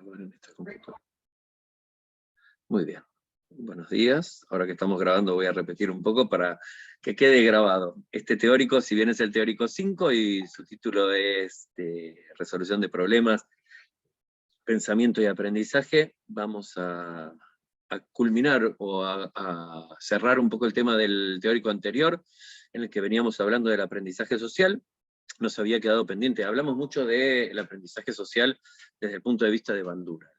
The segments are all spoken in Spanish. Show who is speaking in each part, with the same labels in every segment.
Speaker 1: grabar en esta computadora. Muy bien. Buenos días. Ahora que estamos grabando voy a repetir un poco para que quede grabado. Este teórico, si bien es el teórico 5 y su título es Resolución de Problemas, Pensamiento y Aprendizaje, vamos a culminar o a cerrar un poco el tema del teórico anterior, en el que veníamos hablando del aprendizaje social. Nos había quedado pendiente. Hablamos mucho del aprendizaje social desde el punto de vista de Bandura.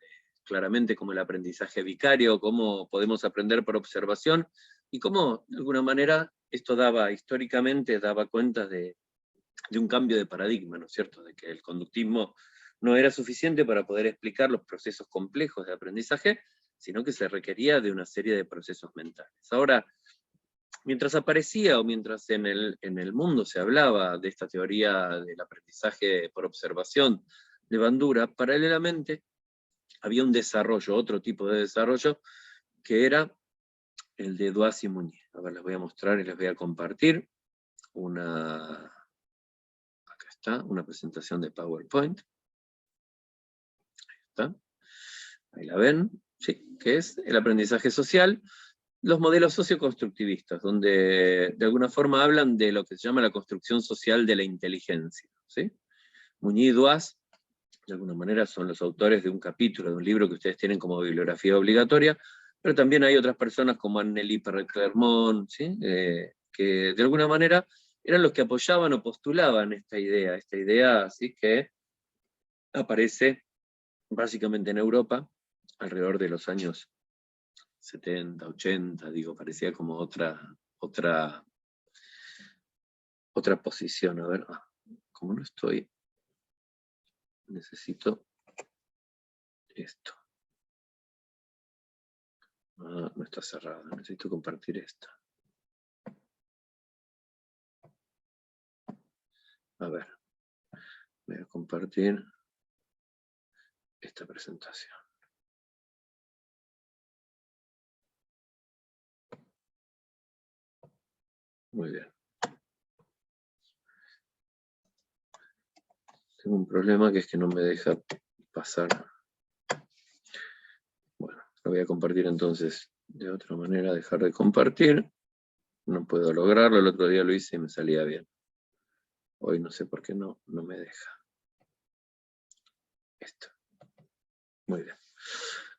Speaker 1: Claramente como el aprendizaje vicario, cómo podemos aprender por observación, y cómo, de alguna manera, esto históricamente daba cuenta de un cambio de paradigma, ¿no es cierto? De que el conductismo no era suficiente para poder explicar los procesos complejos de aprendizaje, sino que se requería de una serie de procesos mentales. Ahora, mientras aparecía o mientras en el mundo se hablaba de esta teoría del aprendizaje por observación de Bandura, paralelamente había un desarrollo, otro tipo de desarrollo, que era el de Duas y Muñiz. A ver, les voy a mostrar y les voy a compartir acá está, una presentación de PowerPoint. Ahí está. Ahí la ven, sí, que es el aprendizaje social, los modelos socioconstructivistas, donde de alguna forma hablan de lo que se llama la construcción social de la inteligencia, ¿sí? Muñiz y Duas, de alguna manera, son los autores de un capítulo, de un libro que ustedes tienen como bibliografía obligatoria, pero también hay otras personas como Anneli Perret-Clermont, ¿sí? Que de alguna manera eran los que apoyaban o postulaban esta idea ¿sí? Que aparece básicamente en Europa, alrededor de los años 70, 80, digo, parecía como otra posición. A ver, como no estoy, necesito esto. No está cerrado, necesito compartir esto. A ver, voy a compartir esta presentación. Muy bien. Tengo un problema que es que no me deja pasar. Bueno, lo voy a compartir entonces de otra manera, dejar de compartir. No puedo lograrlo, el otro día lo hice y me salía bien. Hoy no sé por qué no me deja. Esto. Muy bien.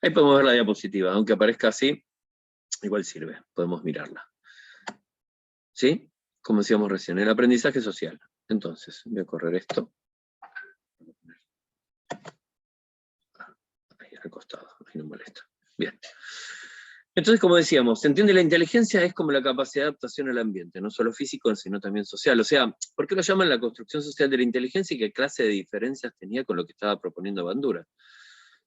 Speaker 1: Ahí podemos ver la diapositiva, aunque aparezca así, igual sirve, podemos mirarla. ¿Sí? Como decíamos recién, el aprendizaje social. Entonces, voy a correr esto. Ahí al costado, ahí no molesta. Bien. Entonces, como decíamos, se entiende la inteligencia es como la capacidad de adaptación al ambiente, no solo físico, sino también social. O sea, ¿por qué lo llaman la construcción social de la inteligencia y qué clase de diferencias tenía con lo que estaba proponiendo Bandura?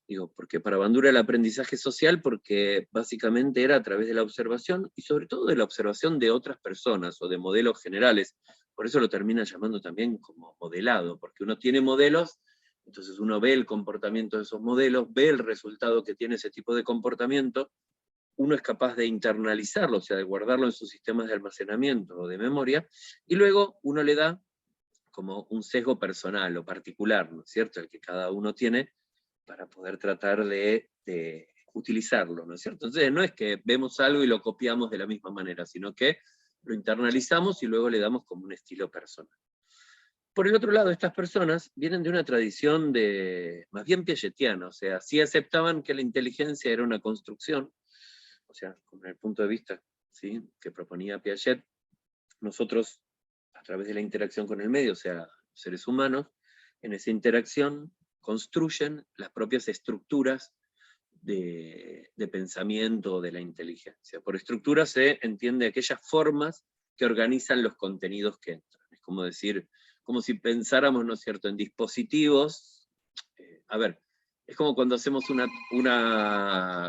Speaker 1: Digo, porque para Bandura el aprendizaje social, porque básicamente era a través de la observación, y sobre todo de la observación de otras personas, o de modelos generales. Por eso lo termina llamando también como modelado, porque uno tiene modelos, entonces uno ve el comportamiento de esos modelos, ve el resultado que tiene ese tipo de comportamiento, uno es capaz de internalizarlo, o sea, de guardarlo en sus sistemas de almacenamiento o de memoria, y luego uno le da como un sesgo personal o particular, ¿no es cierto?, el que cada uno tiene, para poder tratar de utilizarlo, ¿no es cierto? Entonces no es que vemos algo y lo copiamos de la misma manera, sino que lo internalizamos y luego le damos como un estilo personal. Por el otro lado, estas personas vienen de una tradición más bien piagetiana, o sea, sí aceptaban que la inteligencia era una construcción, o sea, con el punto de vista, ¿sí?, que proponía Piaget, nosotros, a través de la interacción con el medio, o sea, seres humanos, en esa interacción construyen las propias estructuras de pensamiento de la inteligencia. Por estructura se entiende aquellas formas que organizan los contenidos que entran. Es como decir, como si pensáramos, ¿no es cierto?, en dispositivos. A ver, es como cuando hacemos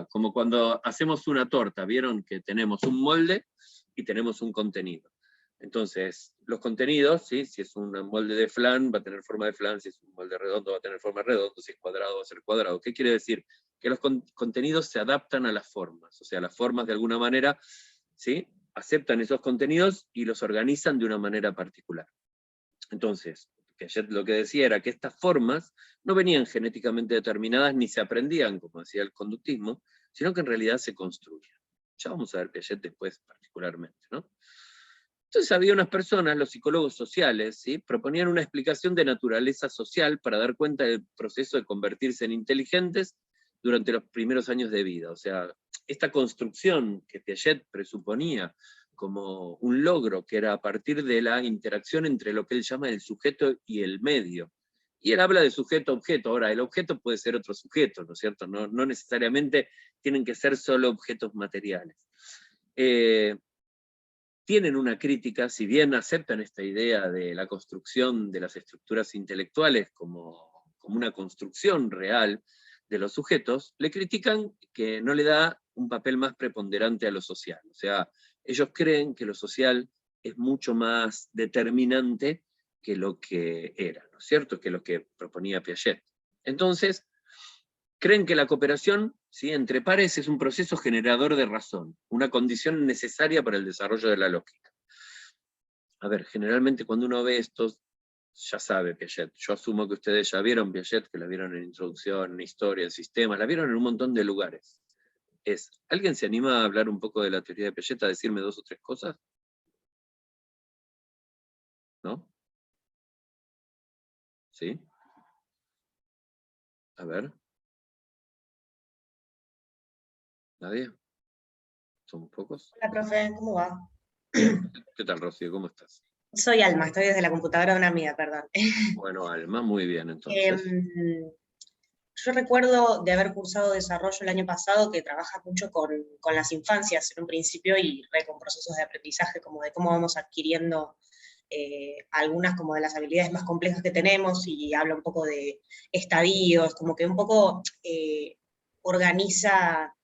Speaker 1: como cuando hacemos una torta, ¿vieron? Que tenemos un molde y tenemos un contenido. Entonces, los contenidos, ¿sí?, si es un molde de flan, va a tener forma de flan; si es un molde redondo, va a tener forma de redondo; si es cuadrado, va a ser cuadrado. ¿Qué quiere decir? Que los contenidos se adaptan a las formas, o sea, las formas de alguna manera, ¿sí?, aceptan esos contenidos y los organizan de una manera particular. Entonces, Piaget lo que decía era que estas formas no venían genéticamente determinadas ni se aprendían, como decía el conductismo, sino que en realidad se construían. Ya vamos a ver Piaget después particularmente, ¿no? Entonces había unas personas, los psicólogos sociales, ¿sí? Proponían una explicación de naturaleza social para dar cuenta del proceso de convertirse en inteligentes durante los primeros años de vida. O sea, esta construcción que Piaget presuponía como un logro, que era a partir de la interacción entre lo que él llama el sujeto y el medio. Y él habla de sujeto-objeto. Ahora, el objeto puede ser otro sujeto, ¿no es cierto? No necesariamente tienen que ser solo objetos materiales. Tienen una crítica, si bien aceptan esta idea de la construcción de las estructuras intelectuales como una construcción real de los sujetos, le critican que no le da un papel más preponderante a lo social. O sea, ellos creen que lo social es mucho más determinante que lo que era, ¿no es cierto?, que lo que proponía Piaget. Entonces, creen que la cooperación, ¿sí?, entre pares es un proceso generador de razón, una condición necesaria para el desarrollo de la lógica. A ver, generalmente cuando uno ve estos, ya sabe Piaget. Yo asumo que ustedes ya vieron Piaget, que la vieron en Introducción, en Historia, en Sistemas, la vieron en un montón de lugares. ¿Alguien se anima a hablar un poco de la teoría de Piaget, a decirme 2 o 3 cosas? ¿No? ¿Sí? A ver. ¿Nadie? ¿Somos pocos?
Speaker 2: Hola, profe, ¿cómo va?
Speaker 1: Bien. ¿Qué tal, Rocío? ¿Cómo estás?
Speaker 2: Soy Alma, estoy desde la computadora de una amiga, perdón.
Speaker 1: Bueno, Alma, muy bien,
Speaker 2: Em,
Speaker 1: entonces.
Speaker 2: yo recuerdo de haber cursado desarrollo el año pasado, que trabaja mucho con las infancias en un principio y con procesos de aprendizaje, como de cómo vamos adquiriendo algunas como de las habilidades más complejas que tenemos, y habla un poco de estadios, como que un poco organiza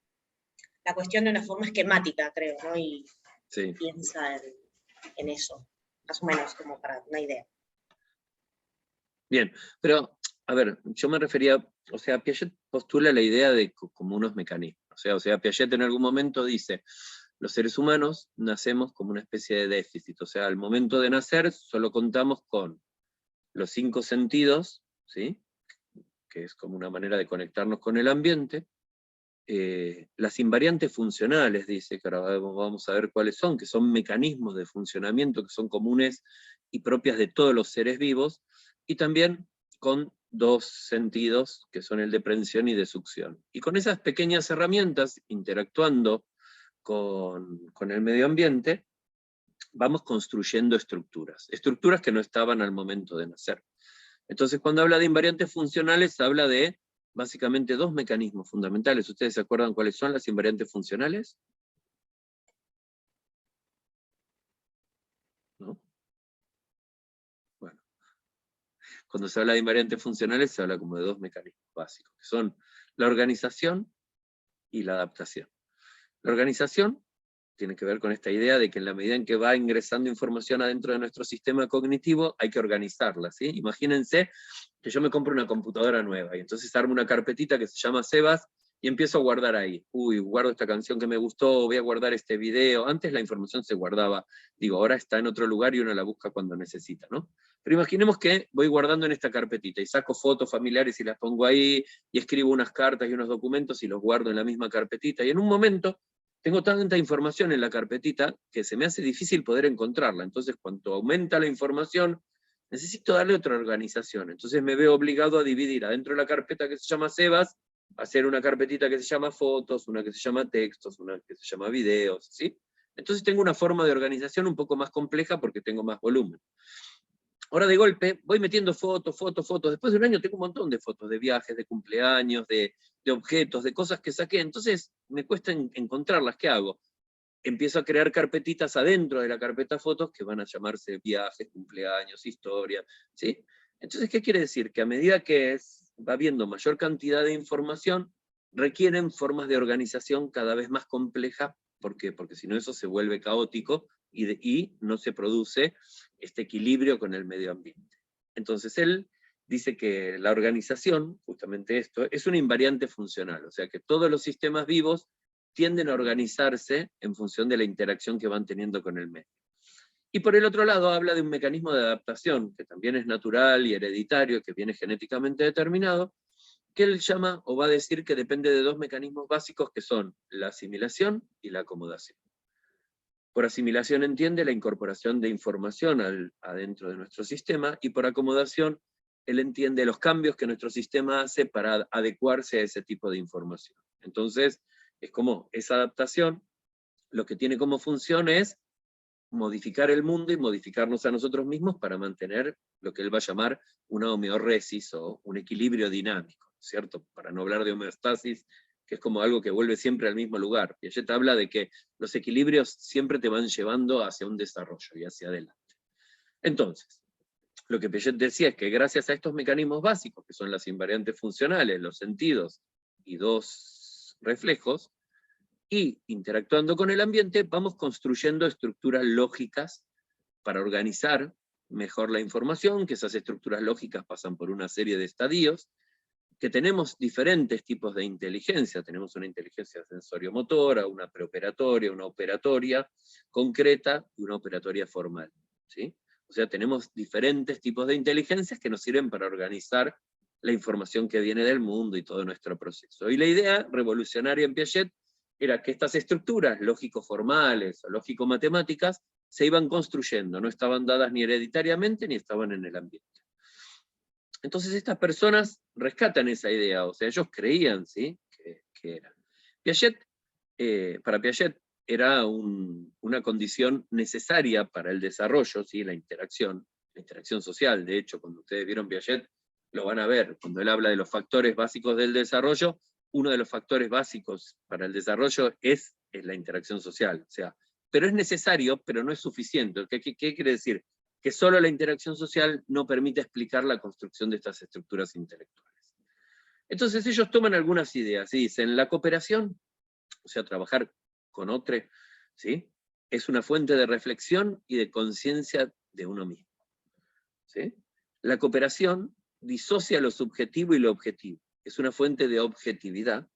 Speaker 2: la cuestión de una forma esquemática, creo, ¿no? Y
Speaker 1: Sí.
Speaker 2: piensa en eso, más o menos, como para una idea.
Speaker 1: Bien, pero, a ver, yo me refería, o sea, Piaget postula la idea de como unos mecanismos. O sea, Piaget en algún momento dice, los seres humanos nacemos como una especie de déficit. O sea, al momento de nacer solo contamos con los 5 sentidos, ¿sí?, que es como una manera de conectarnos con el ambiente. Las invariantes funcionales, dice, que ahora vamos a ver cuáles son, que son mecanismos de funcionamiento que son comunes y propias de todos los seres vivos, y también con 2 sentidos, que son el de prensión y de succión. Y con esas pequeñas herramientas, interactuando con el medio ambiente, vamos construyendo estructuras que no estaban al momento de nacer. Entonces, cuando habla de invariantes funcionales, habla de básicamente 2 mecanismos fundamentales. ¿Ustedes se acuerdan cuáles son las invariantes funcionales? ¿No? Bueno, cuando se habla de invariantes funcionales, se habla como de 2 mecanismos básicos, que son la organización y la adaptación. La organización tiene que ver con esta idea de que en la medida en que va ingresando información adentro de nuestro sistema cognitivo, hay que organizarla, ¿sí? Imagínense que yo me compro una computadora nueva, y entonces armo una carpetita que se llama Sebas, y empiezo a guardar ahí. Guardo esta canción que me gustó, voy a guardar este video. Antes la información se guardaba, ahora está en otro lugar y uno la busca cuando necesita, ¿no? Pero imaginemos que voy guardando en esta carpetita, y saco fotos familiares y las pongo ahí, y escribo unas cartas y unos documentos y los guardo en la misma carpetita, y en un momento tengo tanta información en la carpetita que se me hace difícil poder encontrarla. Entonces, cuanto aumenta la información, necesito darle otra organización. Entonces me veo obligado a dividir adentro de la carpeta que se llama Sebas, hacer una carpetita que se llama fotos, una que se llama textos, una que se llama videos, ¿sí? Entonces tengo una forma de organización un poco más compleja porque tengo más volumen. Ahora de golpe voy metiendo fotos. Después de un año tengo un montón de fotos de viajes, de cumpleaños, de objetos, de cosas que saqué. Entonces me cuesta encontrarlas. ¿Qué hago? Empiezo a crear carpetitas adentro de la carpeta fotos que van a llamarse viajes, cumpleaños, historia, ¿sí? Entonces, ¿qué quiere decir? Que a medida que va habiendo mayor cantidad de información, requieren formas de organización cada vez más complejas. ¿Por qué? Porque si no eso se vuelve caótico y no se produce este equilibrio con el medio ambiente. Entonces él dice que la organización, justamente esto, es una invariante funcional, o sea que todos los sistemas vivos tienden a organizarse en función de la interacción que van teniendo con el medio. Y por el otro lado habla de un mecanismo de adaptación, que también es natural y hereditario, que viene genéticamente determinado, que él llama o va a decir que depende de dos mecanismos básicos que son la asimilación y la acomodación. Por asimilación entiende la incorporación de información adentro de nuestro sistema, y por acomodación él entiende los cambios que nuestro sistema hace para adecuarse a ese tipo de información. Entonces, es como esa adaptación, lo que tiene como función es modificar el mundo y modificarnos a nosotros mismos para mantener lo que él va a llamar una homeoresis o un equilibrio dinámico, ¿cierto? Para no hablar de homeostasis, que es como algo que vuelve siempre al mismo lugar. Piaget habla de que los equilibrios siempre te van llevando hacia un desarrollo y hacia adelante. Entonces, lo que Piaget decía es que gracias a estos mecanismos básicos, que son las invariantes funcionales, los sentidos y dos reflejos, y interactuando con el ambiente, vamos construyendo estructuras lógicas para organizar mejor la información, que esas estructuras lógicas pasan por una serie de estadios, que tenemos diferentes tipos de inteligencia. Tenemos una inteligencia sensorio-motora, una preoperatoria, una operatoria concreta y una operatoria formal, ¿sí? O sea, tenemos diferentes tipos de inteligencias que nos sirven para organizar la información que viene del mundo y todo nuestro proceso. Y la idea revolucionaria en Piaget era que estas estructuras lógico-formales o lógico-matemáticas se iban construyendo, no estaban dadas ni hereditariamente ni estaban en el ambiente. Entonces estas personas rescatan esa idea, o sea, ellos creían, ¿sí?, que era. Piaget, para Piaget era una condición necesaria para el desarrollo, ¿sí?, la interacción social. De hecho, cuando ustedes vieron Piaget, lo van a ver, cuando él habla de los factores básicos del desarrollo, uno de los factores básicos para el desarrollo es la interacción social, o sea, pero es necesario, pero no es suficiente. ¿Qué quiere decir? Que solo la interacción social no permite explicar la construcción de estas estructuras intelectuales. Entonces ellos toman algunas ideas y dicen, la cooperación, o sea, trabajar con otro, ¿sí?, es una fuente de reflexión y de conciencia de uno mismo, ¿sí? La cooperación disocia lo subjetivo y lo objetivo, es una fuente de objetividad,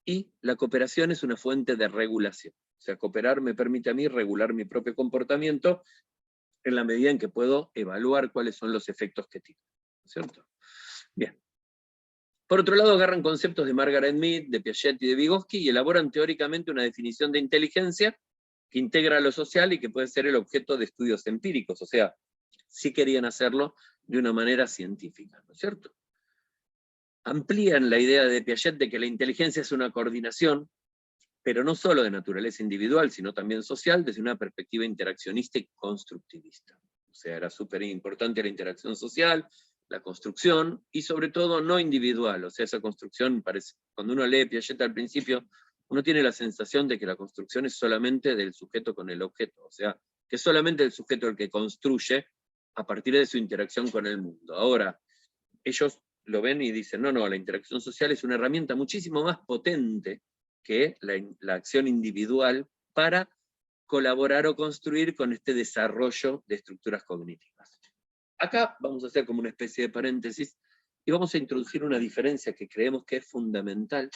Speaker 1: y la cooperación es una fuente de regulación. O sea, cooperar me permite a mí regular mi propio comportamiento en la medida en que puedo evaluar cuáles son los efectos que tiene, ¿cierto? Bien. Por otro lado, agarran conceptos de Margaret Mead, de Piaget y de Vygotsky, y elaboran teóricamente una definición de inteligencia que integra lo social y que puede ser el objeto de estudios empíricos, o sea, sí querían hacerlo de una manera científica, ¿no es cierto? Amplían la idea de Piaget de que la inteligencia es una coordinación, pero no solo de naturaleza individual, sino también social, desde una perspectiva interaccionista y constructivista. O sea, era súper importante la interacción social, la construcción, y sobre todo no individual. O sea, esa construcción, cuando uno lee Piaget al principio, uno tiene la sensación de que la construcción es solamente del sujeto con el objeto, o sea, que es solamente el sujeto el que construye a partir de su interacción con el mundo. Ahora, ellos lo ven y dicen, no, la interacción social es una herramienta muchísimo más potente que la acción individual para colaborar o construir con este desarrollo de estructuras cognitivas. Acá vamos a hacer como una especie de paréntesis y vamos a introducir una diferencia que creemos que es fundamental,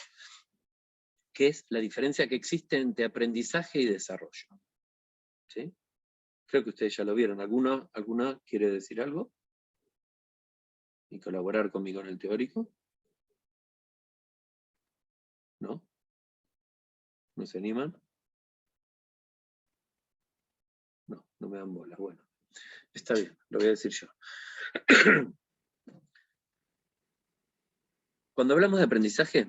Speaker 1: que es la diferencia que existe entre aprendizaje y desarrollo. ¿Sí? Creo que ustedes ya lo vieron. ¿Alguna quiere decir algo? ¿Y colaborar conmigo en el teórico? ¿No? ¿No se animan? No me dan bola. Bueno, está bien, lo voy a decir yo. Cuando hablamos de aprendizaje,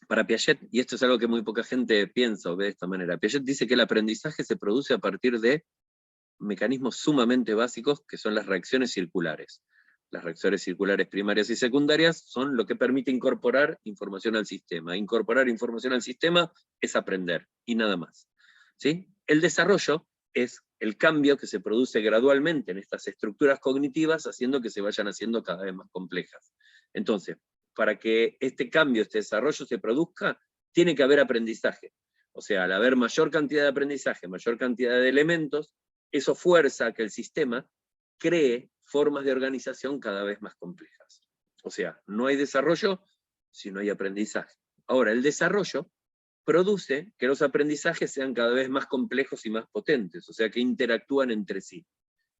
Speaker 1: para Piaget, y esto es algo que muy poca gente piensa o ve de esta manera, Piaget dice que el aprendizaje se produce a partir de mecanismos sumamente básicos que son las reacciones circulares. Las reacciones circulares primarias y secundarias son lo que permite incorporar información al sistema. Incorporar información al sistema es aprender, y nada más. ¿Sí? El desarrollo es el cambio que se produce gradualmente en estas estructuras cognitivas, haciendo que se vayan haciendo cada vez más complejas. Entonces, para que este cambio, este desarrollo se produzca, tiene que haber aprendizaje. O sea, al haber mayor cantidad de aprendizaje, mayor cantidad de elementos, eso fuerza a que el sistema cree formas de organización cada vez más complejas. O sea, no hay desarrollo si no hay aprendizaje. Ahora, el desarrollo produce que los aprendizajes sean cada vez más complejos y más potentes, o sea, que interactúan entre sí,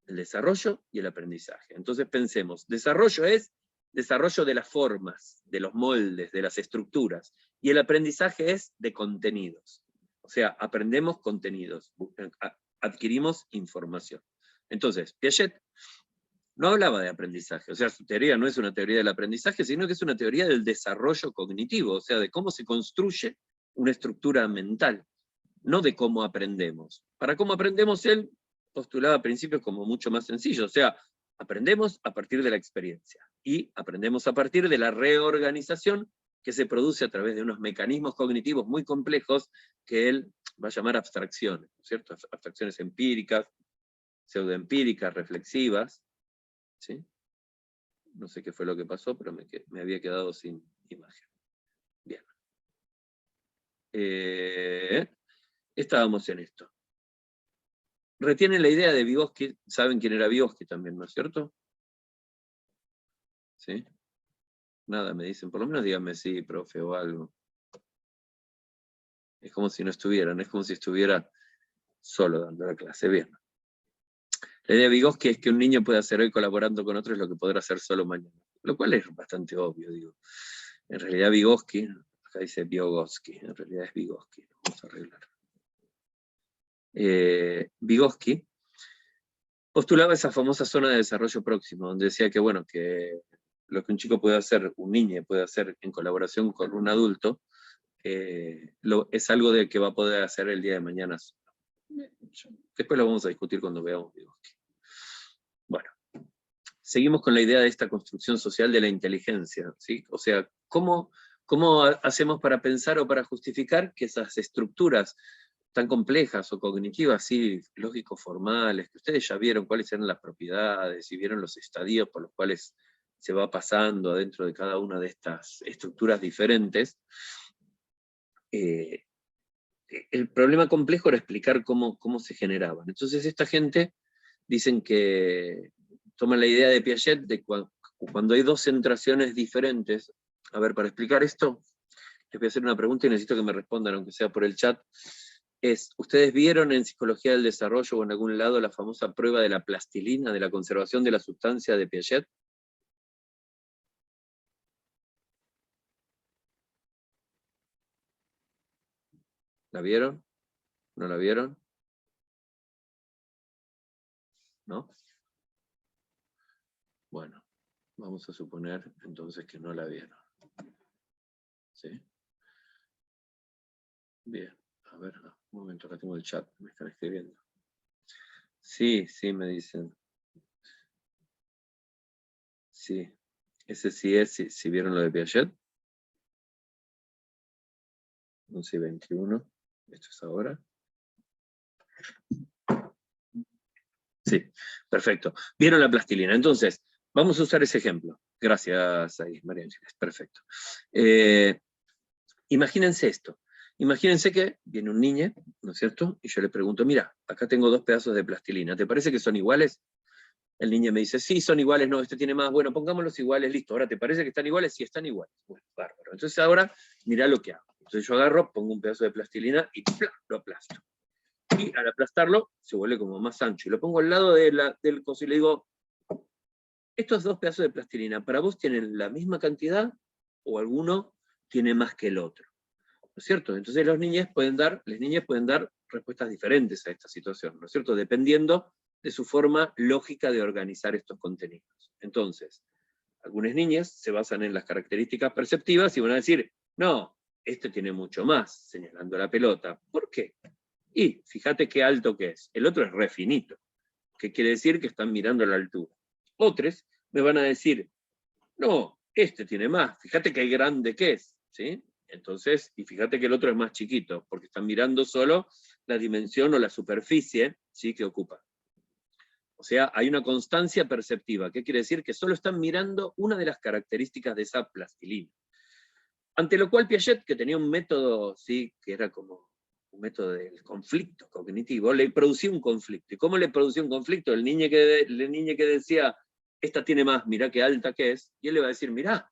Speaker 1: el desarrollo y el aprendizaje. Entonces pensemos, desarrollo es desarrollo de las formas, de los moldes, de las estructuras, y el aprendizaje es de contenidos. O sea, aprendemos contenidos, adquirimos información. Entonces, Piaget no hablaba de aprendizaje, o sea, su teoría no es una teoría del aprendizaje, sino que es una teoría del desarrollo cognitivo, o sea, de cómo se construye una estructura mental, no de cómo aprendemos. Para cómo aprendemos, él postulaba principios como mucho más sencillos, o sea, aprendemos a partir de la experiencia, y aprendemos a partir de la reorganización que se produce a través de unos mecanismos cognitivos muy complejos que él va a llamar abstracciones, ¿cierto? Abstracciones empíricas, pseudoempíricas, reflexivas, ¿sí? No sé qué fue lo que pasó, pero me había quedado sin imagen. Bien. Estábamos en esto. Retienen la idea de Vygotsky, saben quién era Vygotsky también, ¿no es cierto? ¿Sí? Nada, me dicen, por lo menos díganme sí, profe, o algo. Es como si no estuvieran, es como si estuviera solo dando la clase. Bien. La idea de Vygotsky es que un niño puede hacer hoy colaborando con otro es lo que podrá hacer solo mañana. Lo cual es bastante obvio, digo. En realidad Vygotsky, acá dice Vygotsky, en realidad es Vygotsky, vamos a arreglar. Vygotsky postulaba esa famosa zona de desarrollo próximo, donde decía que, bueno, que lo que un chico puede hacer, un niño puede hacer en colaboración con un adulto, es algo de que va a poder hacer el día de mañana. Después lo vamos a discutir cuando veamos Vygotsky. Bueno, seguimos con la idea de esta construcción social de la inteligencia, ¿sí? O sea, ¿cómo hacemos para pensar o para justificar que esas estructuras tan complejas o cognitivas, sí, lógico-formales, que ustedes ya vieron cuáles eran las propiedades y vieron los estadios por los cuales se va pasando dentro de cada una de estas estructuras diferentes, el problema complejo era explicar cómo se generaban. Entonces esta gente dicen que toman la idea de Piaget de cuando hay dos centraciones diferentes. A ver, para explicar esto, les voy a hacer una pregunta y necesito que me respondan, aunque sea por el chat. ¿Ustedes vieron en Psicología del Desarrollo o en algún lado la famosa prueba de la plastilina, de la conservación de la sustancia de Piaget? ¿La vieron? ¿No la vieron? ¿No? Bueno, vamos a suponer entonces que no la vieron. ¿Sí? Bien, a ver, un momento, acá tengo el chat, me están escribiendo. Sí, sí, me dicen. Sí, ese sí es, si vieron lo de Piaget. 11:21, esto es ahora. Sí, perfecto. Vieron la plastilina. Entonces, vamos a usar ese ejemplo. Gracias, María Ángeles, perfecto. Imagínense esto. Imagínense que viene un niño, ¿no es cierto? Y yo le pregunto, mira, acá tengo 2 pedazos de plastilina, ¿te parece que son iguales? El niño me dice, sí, son iguales, no, este tiene más, bueno, pongámoslos iguales, listo. Ahora, ¿te parece que están iguales? Sí, están iguales. Bueno, bárbaro. Entonces ahora, mirá lo que hago. Entonces yo agarro, pongo un pedazo de plastilina y ¡plá!, lo aplasto. Y al aplastarlo, se vuelve como más ancho. Y lo pongo al lado del coso y le digo, estos 2 pedazos de plastilina, ¿para vos tienen la misma cantidad o alguno tiene más que el otro? ¿No es cierto? Entonces las niñas pueden dar respuestas diferentes a esta situación, ¿no es cierto? Dependiendo de su forma lógica de organizar estos contenidos. Entonces, algunas niñas se basan en las características perceptivas y van a decir, no, este tiene mucho más, señalando la pelota. ¿Por qué? Y fíjate qué alto que es. El otro es re finito, que quiere decir que están mirando a la altura. Otros me van a decir, no, este tiene más, fíjate qué grande que es, ¿sí? Entonces, y fíjate que el otro es más chiquito, porque están mirando solo la dimensión o la superficie, ¿sí?, que ocupa. O sea, hay una constancia perceptiva. ¿Qué quiere decir? Que solo están mirando una de las características de esa plastilina. Ante lo cual Piaget, que tenía un método, ¿sí?, que era como un método del conflicto cognitivo, le producía un conflicto. ¿Y cómo le producía un conflicto? El niño que decía, esta tiene más, mirá qué alta que es, y él le va a decir, mirá,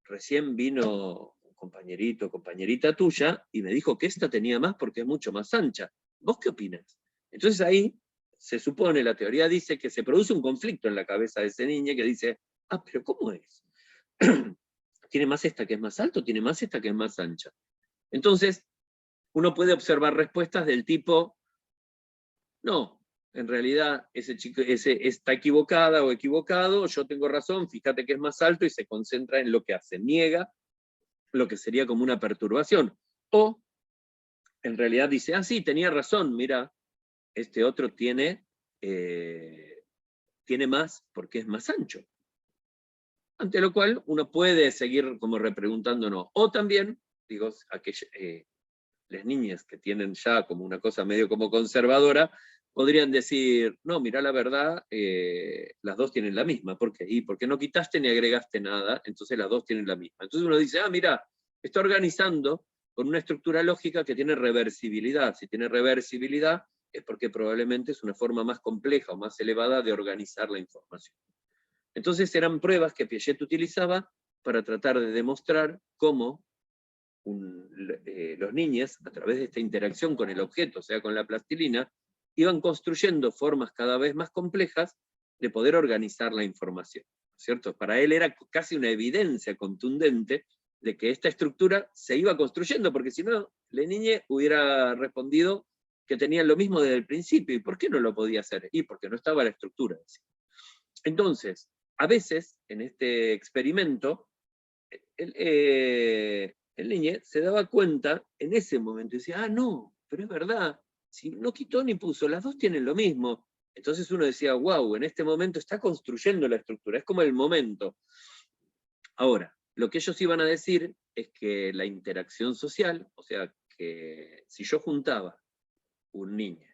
Speaker 1: recién vino compañerito, compañerita tuya, y me dijo que esta tenía más porque es mucho más ancha. ¿Vos qué opinas? Entonces ahí se supone, la teoría dice que se produce un conflicto en la cabeza de ese niño que dice, ah, pero ¿cómo es? ¿Tiene más esta que es más alta o tiene más esta que es más ancha? Entonces, uno puede observar respuestas del tipo, no, en realidad ese chico está equivocada o equivocado, yo tengo razón, fíjate que es más alto, y se concentra en lo que hace, niega lo que sería como una perturbación. O en realidad dice, ah, sí, tenía razón, mira, este otro tiene más porque es más ancho. Ante lo cual uno puede seguir como repreguntándonos. O también, digo, las niñas que tienen ya como una cosa medio como conservadora, podrían decir, no, mira, la verdad, las dos tienen la misma. ¿Por qué? Y porque no quitaste ni agregaste nada, entonces las dos tienen la misma. Entonces uno dice, ah, mira, está organizando con una estructura lógica que tiene reversibilidad. Si tiene reversibilidad, es porque probablemente es una forma más compleja o más elevada de organizar la información. Entonces eran pruebas que Piaget utilizaba para tratar de demostrar cómo los niños, a través de esta interacción con el objeto, o sea, con la plastilina, iban construyendo formas cada vez más complejas de poder organizar la información, ¿cierto? Para él era casi una evidencia contundente de que esta estructura se iba construyendo, porque si no, la niña hubiera respondido que tenían lo mismo desde el principio. ¿Y por qué no lo podía hacer? Y porque no estaba la estructura. Entonces, a veces, en este experimento, el niño se daba cuenta en ese momento y decía, ah, no, pero es verdad, si no quitó ni puso, las dos tienen lo mismo. Entonces uno decía, wow, en este momento está construyendo la estructura, es como el momento. Ahora, lo que ellos iban a decir es que la interacción social, o sea, que si yo juntaba un niño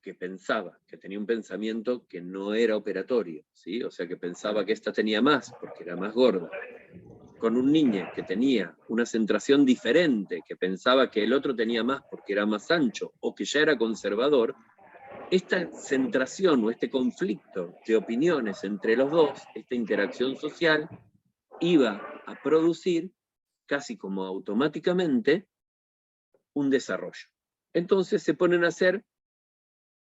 Speaker 1: que pensaba, que tenía un pensamiento que no era operatorio, ¿sí? O sea, que pensaba que esta tenía más porque era más gorda, con un niño que tenía una centración diferente, que pensaba que el otro tenía más porque era más ancho, o que ya era conservador, esta centración o este conflicto de opiniones entre los dos, esta interacción social, iba a producir casi como automáticamente un desarrollo. Entonces se ponen a hacer,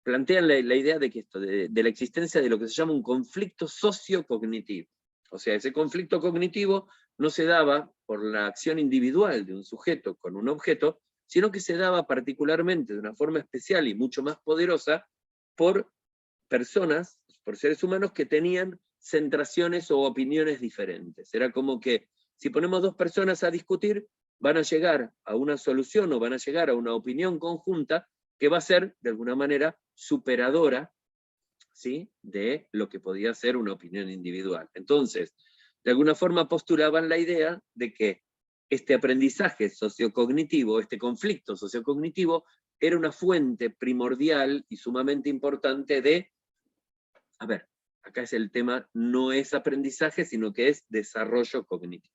Speaker 1: plantean la idea de que esto, de la existencia de lo que se llama un conflicto sociocognitivo. O sea, ese conflicto cognitivo no se daba por la acción individual de un sujeto con un objeto, sino que se daba particularmente de una forma especial y mucho más poderosa por personas, por seres humanos que tenían centraciones o opiniones diferentes. Era como que si ponemos dos personas a discutir, van a llegar a una solución o van a llegar a una opinión conjunta que va a ser, de alguna manera, superadora, ¿sí?, de lo que podía ser una opinión individual. Entonces, de alguna forma postulaban la idea de que este aprendizaje sociocognitivo, este conflicto sociocognitivo, era una fuente primordial y sumamente importante de, a ver, acá es el tema, no es aprendizaje, sino que es desarrollo cognitivo.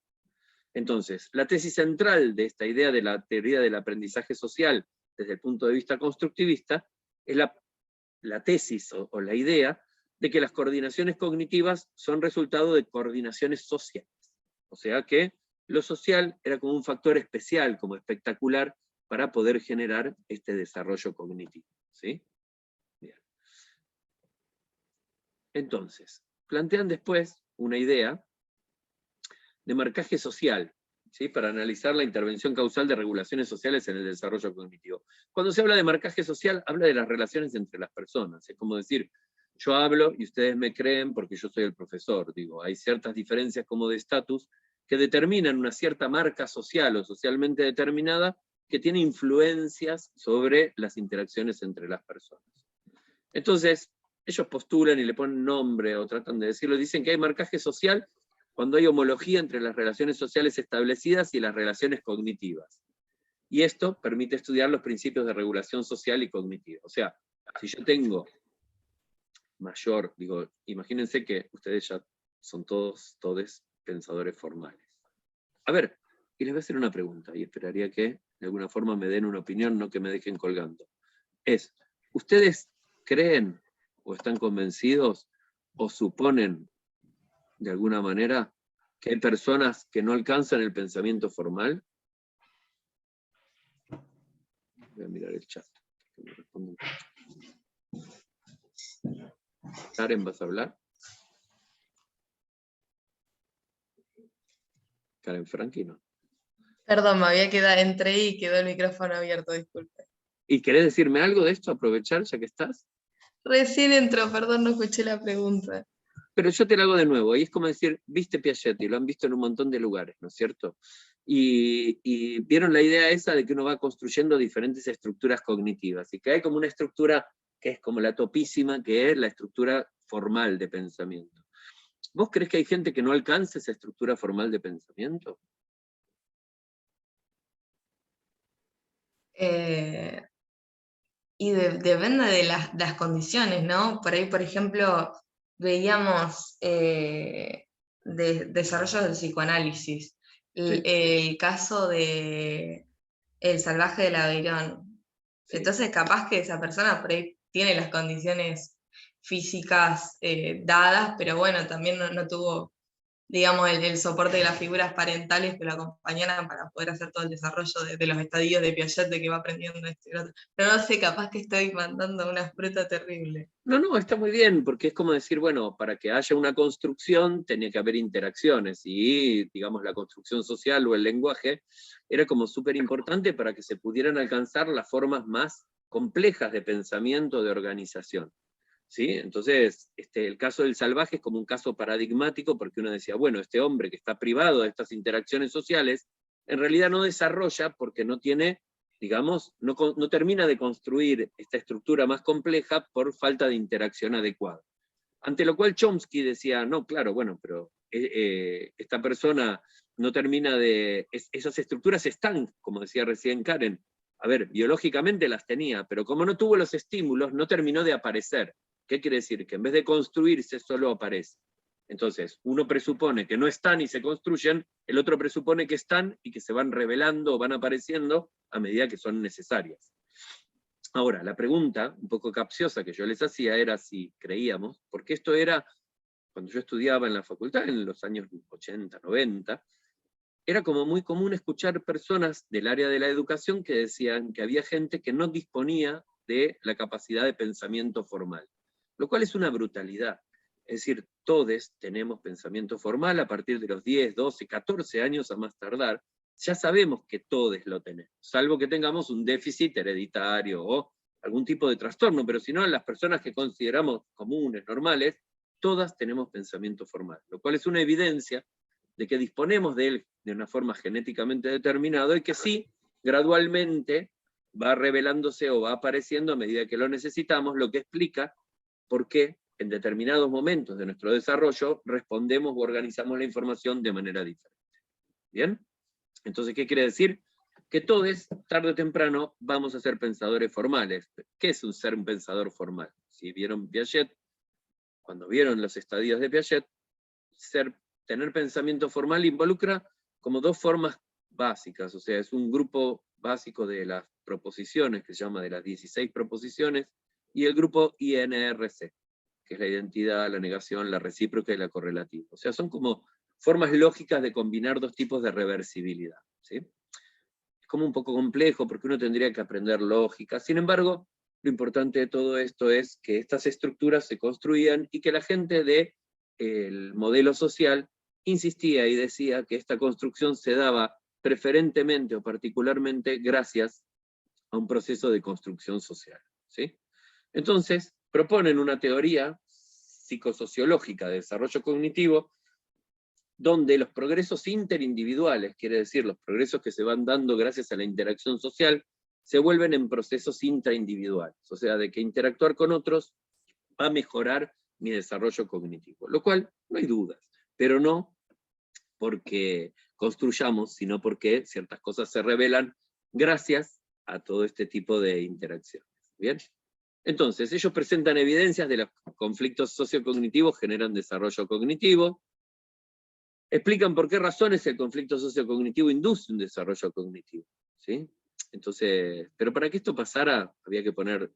Speaker 1: Entonces, la tesis central de esta idea de la teoría del aprendizaje social desde el punto de vista constructivista es la tesis o la idea de que las coordinaciones cognitivas son resultado de coordinaciones sociales. O sea que lo social era como un factor especial, como espectacular, para poder generar este desarrollo cognitivo. ¿Sí? Bien. Entonces, plantean después una idea de marcaje social, ¿sí?, para analizar la intervención causal de regulaciones sociales en el desarrollo cognitivo. Cuando se habla de marcaje social, habla de las relaciones entre las personas. Es como decir, yo hablo y ustedes me creen porque yo soy el profesor. Digo, hay ciertas diferencias como de estatus que determinan una cierta marca social o socialmente determinada que tiene influencias sobre las interacciones entre las personas. Entonces, ellos postulan y le ponen nombre o tratan de decirlo, dicen que hay marcaje social cuando hay homología entre las relaciones sociales establecidas y las relaciones cognitivas. Y esto permite estudiar los principios de regulación social y cognitiva. O sea, si yo tengo mayor, digo, imagínense que ustedes ya son todos pensadores formales. A ver, y les voy a hacer una pregunta, y esperaría que de alguna forma me den una opinión, no que me dejen colgando. ¿Ustedes creen o están convencidos o suponen de alguna manera que hay personas que no alcanzan el pensamiento formal. Voy a mirar el chat. Que me responden. Karen, ¿vas a hablar? Karen Franqui, no.
Speaker 3: Perdón, me había quedado, entré y quedó el micrófono abierto, disculpe.
Speaker 1: ¿Y querés decirme algo de esto, aprovechar ya que estás?
Speaker 3: Recién entró, perdón, no escuché la pregunta.
Speaker 1: Pero yo te lo hago de nuevo, y es como decir, viste Piaget, y lo han visto en un montón de lugares, ¿no es cierto? Y vieron la idea esa de que uno va construyendo diferentes estructuras cognitivas, y que hay como una estructura que es como la topísima, que es la estructura formal de pensamiento. ¿Vos crees que hay gente que no alcanza esa estructura formal de pensamiento?
Speaker 3: Y depende de las condiciones, ¿no? Por ahí, por ejemplo, veíamos desarrollo del psicoanálisis.
Speaker 1: Sí.
Speaker 3: El caso de El salvaje del Aveyron.
Speaker 1: Sí.
Speaker 3: Entonces, capaz que esa persona por ahí tiene las condiciones físicas dadas, pero bueno, también no tuvo, digamos, el soporte de las figuras parentales que lo acompañaran para poder hacer todo el desarrollo de los estadios de Piaget, de que va aprendiendo esto y lo otro. Pero no sé, capaz que estoy mandando una fruta terrible.
Speaker 1: No, está muy bien, porque es como decir, bueno, para que haya una construcción tenía que haber interacciones, y digamos la construcción social o el lenguaje era como súper importante para que se pudieran alcanzar las formas más complejas de pensamiento, de organización. ¿Sí? Entonces, el caso del salvaje es como un caso paradigmático, porque uno decía, bueno, este hombre que está privado de estas interacciones sociales, en realidad no desarrolla porque no tiene, digamos, no termina de construir esta estructura más compleja por falta de interacción adecuada. Ante lo cual Chomsky decía, no, claro, bueno, pero esta persona no termina de... esas estructuras están, como decía recién Karen, a ver, biológicamente las tenía, pero como no tuvo los estímulos, no terminó de aparecer. ¿Qué quiere decir? Que en vez de construirse, solo aparece. Entonces, uno presupone que no están y se construyen, el otro presupone que están y que se van revelando o van apareciendo a medida que son necesarias. Ahora, la pregunta, un poco capciosa que yo les hacía, era si creíamos, porque esto era, cuando yo estudiaba en la facultad, en los años 80, 90, era como muy común escuchar personas del área de la educación que decían que había gente que no disponía de la capacidad de pensamiento formal, lo cual es una brutalidad. Es decir, todos tenemos pensamiento formal a partir de los 10, 12, 14 años a más tardar. Ya sabemos que todos lo tenemos, salvo que tengamos un déficit hereditario o algún tipo de trastorno, pero si no, las personas que consideramos comunes, normales, todas tenemos pensamiento formal, lo cual es una evidencia de que disponemos de él de una forma genéticamente determinada y que sí, gradualmente va revelándose o va apareciendo a medida que lo necesitamos, lo que explica por qué en determinados momentos de nuestro desarrollo respondemos o organizamos la información de manera diferente. ¿Bien? Entonces, ¿qué quiere decir? Que todos, tarde o temprano, vamos a ser pensadores formales. ¿Qué es ser un pensador formal? Si vieron Piaget, cuando vieron los estadios de Piaget, tener pensamiento formal involucra como dos formas básicas, o sea, es un grupo básico de las proposiciones, que se llama de las 16 proposiciones, y el grupo INRC, que es la identidad, la negación, la recíproca y la correlativa. O sea, son como formas lógicas de combinar dos tipos de reversibilidad. ¿Sí? Es como un poco complejo, porque uno tendría que aprender lógica. Sin embargo, lo importante de todo esto es que estas estructuras se construían y que la gente del modelo social insistía y decía que esta construcción se daba preferentemente o particularmente gracias a un proceso de construcción social. ¿Sí? Entonces, proponen una teoría psicosociológica de desarrollo cognitivo donde los progresos interindividuales, quiere decir, los progresos que se van dando gracias a la interacción social, se vuelven en procesos intraindividuales, o sea, de que interactuar con otros va a mejorar mi desarrollo cognitivo, lo cual no hay dudas, pero no porque construyamos, sino porque ciertas cosas se revelan gracias a todo este tipo de interacciones. ¿Bien? Entonces, ellos presentan evidencias de los conflictos sociocognitivos generan desarrollo cognitivo, explican por qué razones el conflicto sociocognitivo induce un desarrollo cognitivo. ¿Sí? Entonces, pero para que esto pasara, había que poner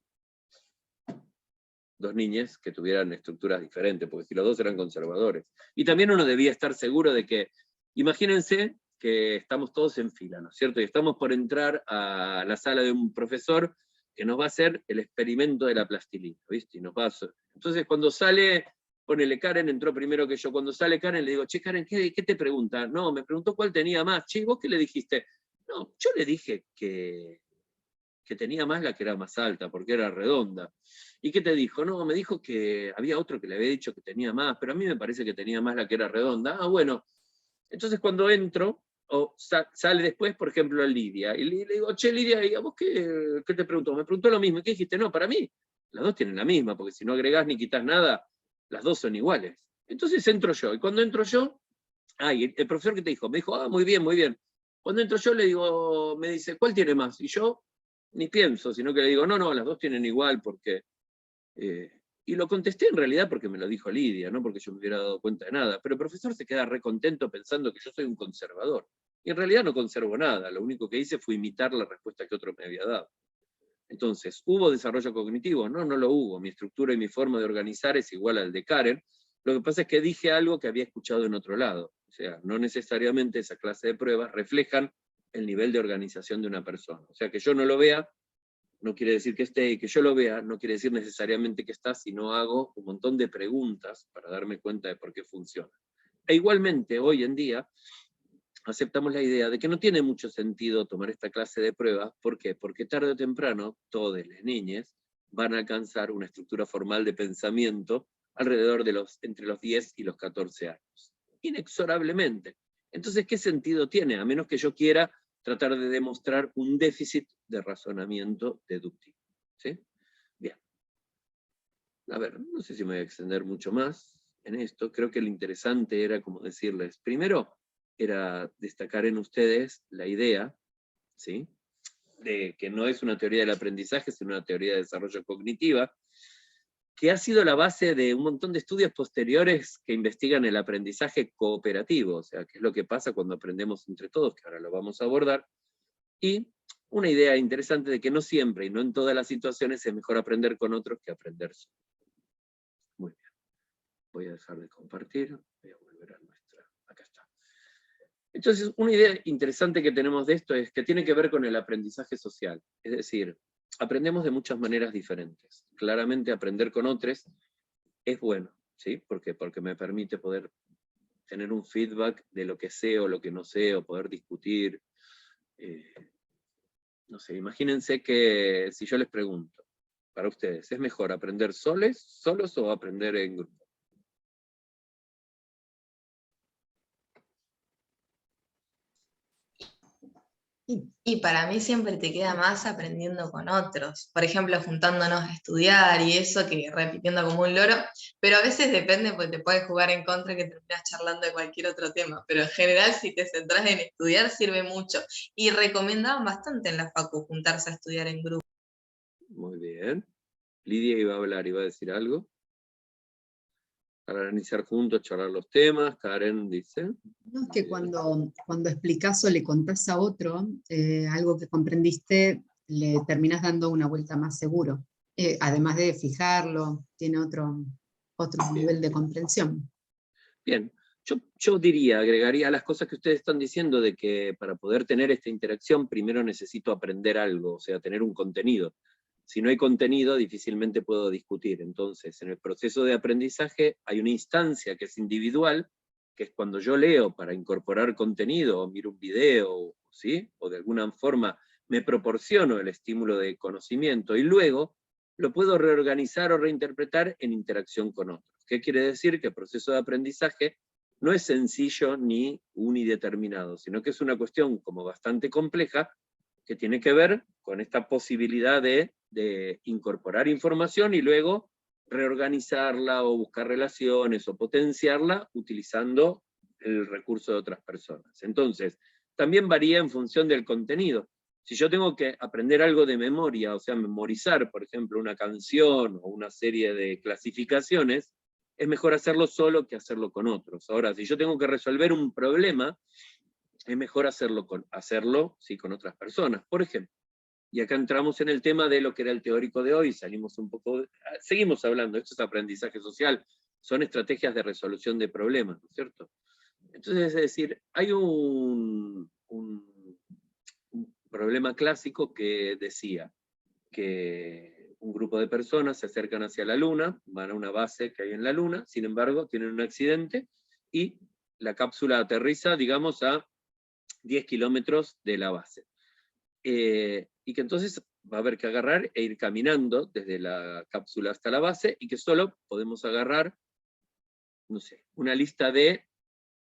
Speaker 1: dos niñas que tuvieran estructuras diferentes, porque si los dos eran conservadores. Y también uno debía estar seguro de que, imagínense que estamos todos en fila, ¿no es cierto? Y estamos por entrar a la sala de un profesor que nos va a hacer el experimento de la plastilina, ¿viste? Y nos va a hacer... Entonces cuando sale, ponele, Karen entró primero que yo, cuando sale Karen le digo, che Karen, ¿qué te pregunta? No, me preguntó cuál tenía más. Che, ¿vos qué le dijiste? No, yo le dije que tenía más la que era más alta, porque era redonda. ¿Y qué te dijo? No, me dijo que había otro que le había dicho que tenía más, pero a mí me parece que tenía más la que era redonda. Ah, bueno. Entonces cuando entro, o sale después, por ejemplo, Lidia, y le digo, che, Lidia, digamos, ¿qué te preguntó? Me preguntó lo mismo. ¿Y qué dijiste? No, para mí, las dos tienen la misma, porque si no agregás ni quitas nada, las dos son iguales. Entonces entro yo, y cuando entro yo, el profesor que te dijo, me dijo, ah, muy bien, muy bien. Cuando entro yo le digo, me dice, ¿cuál tiene más? Y yo ni pienso, sino que le digo, no, las dos tienen igual, porque... y lo contesté en realidad porque me lo dijo Lidia, no porque yo me hubiera dado cuenta de nada, pero el profesor se queda re contento pensando que yo soy un conservador. Y en realidad no conservo nada, lo único que hice fue imitar la respuesta que otro me había dado. Entonces, ¿hubo desarrollo cognitivo? No, no lo hubo. Mi estructura y mi forma de organizar es igual al de Karen. Lo que pasa es que dije algo que había escuchado en otro lado. O sea, no necesariamente esa clase de pruebas reflejan el nivel de organización de una persona. O sea, que yo no lo vea no quiere decir que esté, y que yo lo vea no quiere decir necesariamente que está, sino hago un montón de preguntas para darme cuenta de por qué funciona. E igualmente, hoy en día, aceptamos la idea de que no tiene mucho sentido tomar esta clase de pruebas. ¿Por qué? Porque tarde o temprano, todas las niñas van a alcanzar una estructura formal de pensamiento alrededor de entre los 10 y los 14 años. Inexorablemente. Entonces, ¿qué sentido tiene? A menos que yo quiera tratar de demostrar un déficit de razonamiento deductivo. ¿Sí? Bien. A ver, no sé si me voy a extender mucho más en esto. Creo que lo interesante era, como decirles, primero, era destacar en ustedes la idea, ¿sí?, de que no es una teoría del aprendizaje, sino una teoría de desarrollo cognitiva, que ha sido la base de un montón de estudios posteriores que investigan el aprendizaje cooperativo, o sea, qué es lo que pasa cuando aprendemos entre todos, que ahora lo vamos a abordar, y una idea interesante de que no siempre y no en todas las situaciones es mejor aprender con otros que aprender solo. Muy bien. Voy a dejar de compartir, voy a volver a nuestra... Acá está. Entonces, una idea interesante que tenemos de esto es que tiene que ver con el aprendizaje social. Es decir, aprendemos de muchas maneras diferentes. Claramente aprender con otros es bueno, ¿sí? ¿Por qué? Porque me permite poder tener un feedback de lo que sé o lo que no sé, o poder discutir. No sé, imagínense que si yo les pregunto, para ustedes, ¿es mejor aprender solos o aprender en grupo?
Speaker 3: Y para mí siempre te queda más aprendiendo con otros. Por ejemplo, juntándonos a estudiar y eso, que repitiendo como un loro. Pero a veces depende, porque te puedes jugar en contra que terminas charlando de cualquier otro tema. Pero en general, si te centras en estudiar, sirve mucho. Y recomendaban bastante en la facu juntarse a estudiar en grupo.
Speaker 1: Muy bien. Lidia iba a hablar, iba a decir algo. Para iniciar juntos, charlar los temas. Karen dice.
Speaker 4: No, es que cuando explicás o le contás a otro algo que comprendiste, le terminás dando una vuelta más seguro. Además de fijarlo, tiene otro nivel de comprensión.
Speaker 1: Bien, yo diría, agregaría a las cosas que ustedes están diciendo, de que para poder tener esta interacción, primero necesito aprender algo, o sea, tener un contenido. Si no hay contenido, difícilmente puedo discutir. Entonces, en el proceso de aprendizaje hay una instancia que es individual, que es cuando yo leo para incorporar contenido, o miro un video, ¿sí?, o de alguna forma me proporciono el estímulo de conocimiento, y luego lo puedo reorganizar o reinterpretar en interacción con otros. ¿Qué quiere decir? Que el proceso de aprendizaje no es sencillo ni unideterminado, sino que es una cuestión como bastante compleja, que tiene que ver con esta posibilidad de incorporar información y luego reorganizarla o buscar relaciones o potenciarla utilizando el recurso de otras personas. Entonces, también varía en función del contenido. Si yo tengo que aprender algo de memoria, o sea, memorizar, por ejemplo, una canción o una serie de clasificaciones, es mejor hacerlo solo que hacerlo con otros. Ahora, si yo tengo que resolver un problema, es mejor hacerlo con otras personas. Por ejemplo, y acá entramos en el tema de lo que era el teórico de hoy, salimos un poco, seguimos hablando, esto es aprendizaje social, son estrategias de resolución de problemas, ¿no es cierto? Entonces, es decir, hay un problema clásico que decía que un grupo de personas se acercan hacia la Luna, van a una base que hay en la Luna, sin embargo, tienen un accidente, y la cápsula aterriza, digamos, a 10 kilómetros de la base. Y que entonces va a haber que agarrar e ir caminando desde la cápsula hasta la base, y que solo podemos agarrar, no sé, una lista de,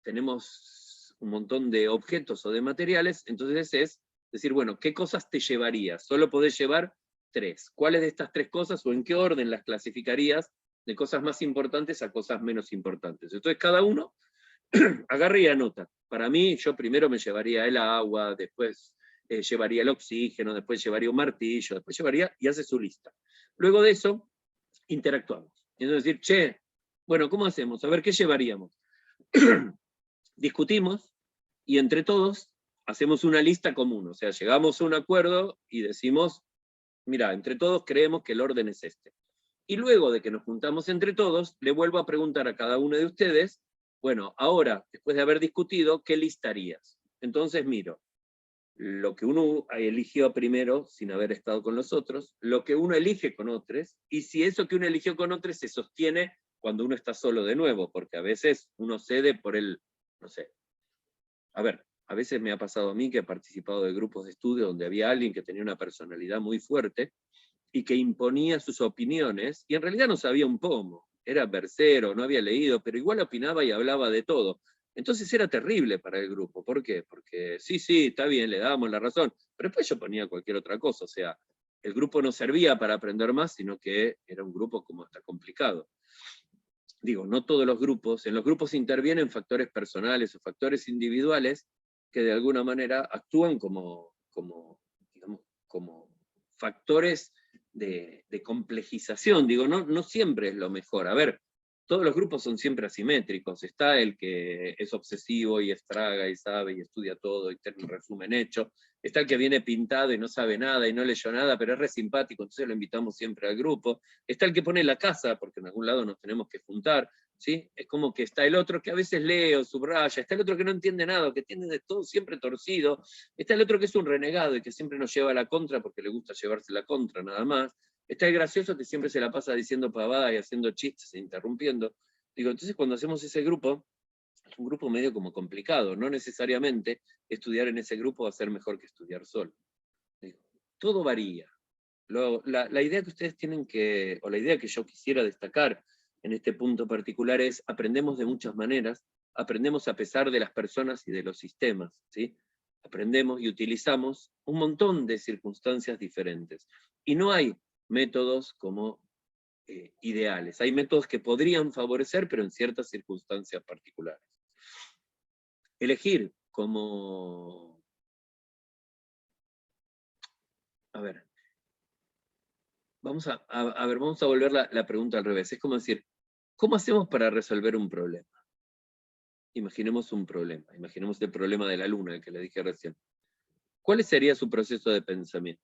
Speaker 1: tenemos un montón de objetos o de materiales, entonces es decir, bueno, ¿qué cosas te llevarías? Solo podés llevar 3. ¿Cuáles de estas 3 cosas o en qué orden las clasificarías de cosas más importantes a cosas menos importantes? Entonces cada uno agarra y anota. Para mí, yo primero me llevaría el agua, después llevaría el oxígeno, después llevaría un martillo, después llevaría, y hace su lista. Luego de eso, interactuamos. Y entonces decir, che, bueno, ¿cómo hacemos? A ver, ¿qué llevaríamos? Discutimos, y entre todos hacemos una lista común, o sea, llegamos a un acuerdo y decimos, mira, entre todos creemos que el orden es este. Y luego de que nos juntamos entre todos, le vuelvo a preguntar a cada uno de ustedes, bueno, ahora, después de haber discutido, ¿qué listarías? Entonces miro lo que uno eligió primero, sin haber estado con los otros, lo que uno elige con otros, y si eso que uno eligió con otros se sostiene cuando uno está solo de nuevo, porque a veces uno cede por el, no sé, a ver, a veces me ha pasado a mí que he participado de grupos de estudio donde había alguien que tenía una personalidad muy fuerte y que imponía sus opiniones, y en realidad no sabía un pomo, era versero, no había leído, pero igual opinaba y hablaba de todo. Entonces era terrible para el grupo. ¿Por qué? Porque sí, está bien, le dábamos la razón, pero después yo ponía cualquier otra cosa, o sea, el grupo no servía para aprender más, sino que era un grupo como hasta complicado. Digo, no todos los grupos, en los grupos intervienen factores personales o factores individuales que de alguna manera actúan como factores de complejización. Digo, no siempre es lo mejor. A ver, todos los grupos son siempre asimétricos. Está el que es obsesivo y estraga y sabe y estudia todo y tiene un resumen hecho. Está el que viene pintado y no sabe nada y no leyó nada, pero es re simpático, entonces lo invitamos siempre al grupo. Está el que pone la casa, porque en algún lado nos tenemos que juntar, ¿sí? Es como que está el otro que a veces lee o subraya, está el otro que no entiende nada, que tiene de todo siempre torcido, está el otro que es un renegado y que siempre nos lleva a la contra porque le gusta llevarse la contra nada más, está el gracioso que siempre se la pasa diciendo pavadas y haciendo chistes e interrumpiendo. Digo, entonces cuando hacemos ese grupo, es un grupo medio como complicado, no necesariamente estudiar en ese grupo va a ser mejor que estudiar solo. Digo, todo varía. La idea que ustedes tienen que, o la idea que yo quisiera destacar en este punto particular es, aprendemos de muchas maneras, aprendemos a pesar de las personas y de los sistemas, ¿sí? Aprendemos y utilizamos un montón de circunstancias diferentes. Y no hay métodos como ideales. Hay métodos que podrían favorecer, pero en ciertas circunstancias particulares. Elegir como... A ver, vamos a volver la pregunta al revés. Es como decir, ¿cómo hacemos para resolver un problema? Imaginemos un problema. Imaginemos el problema de la Luna, el que le dije recién. ¿Cuál sería su proceso de pensamiento?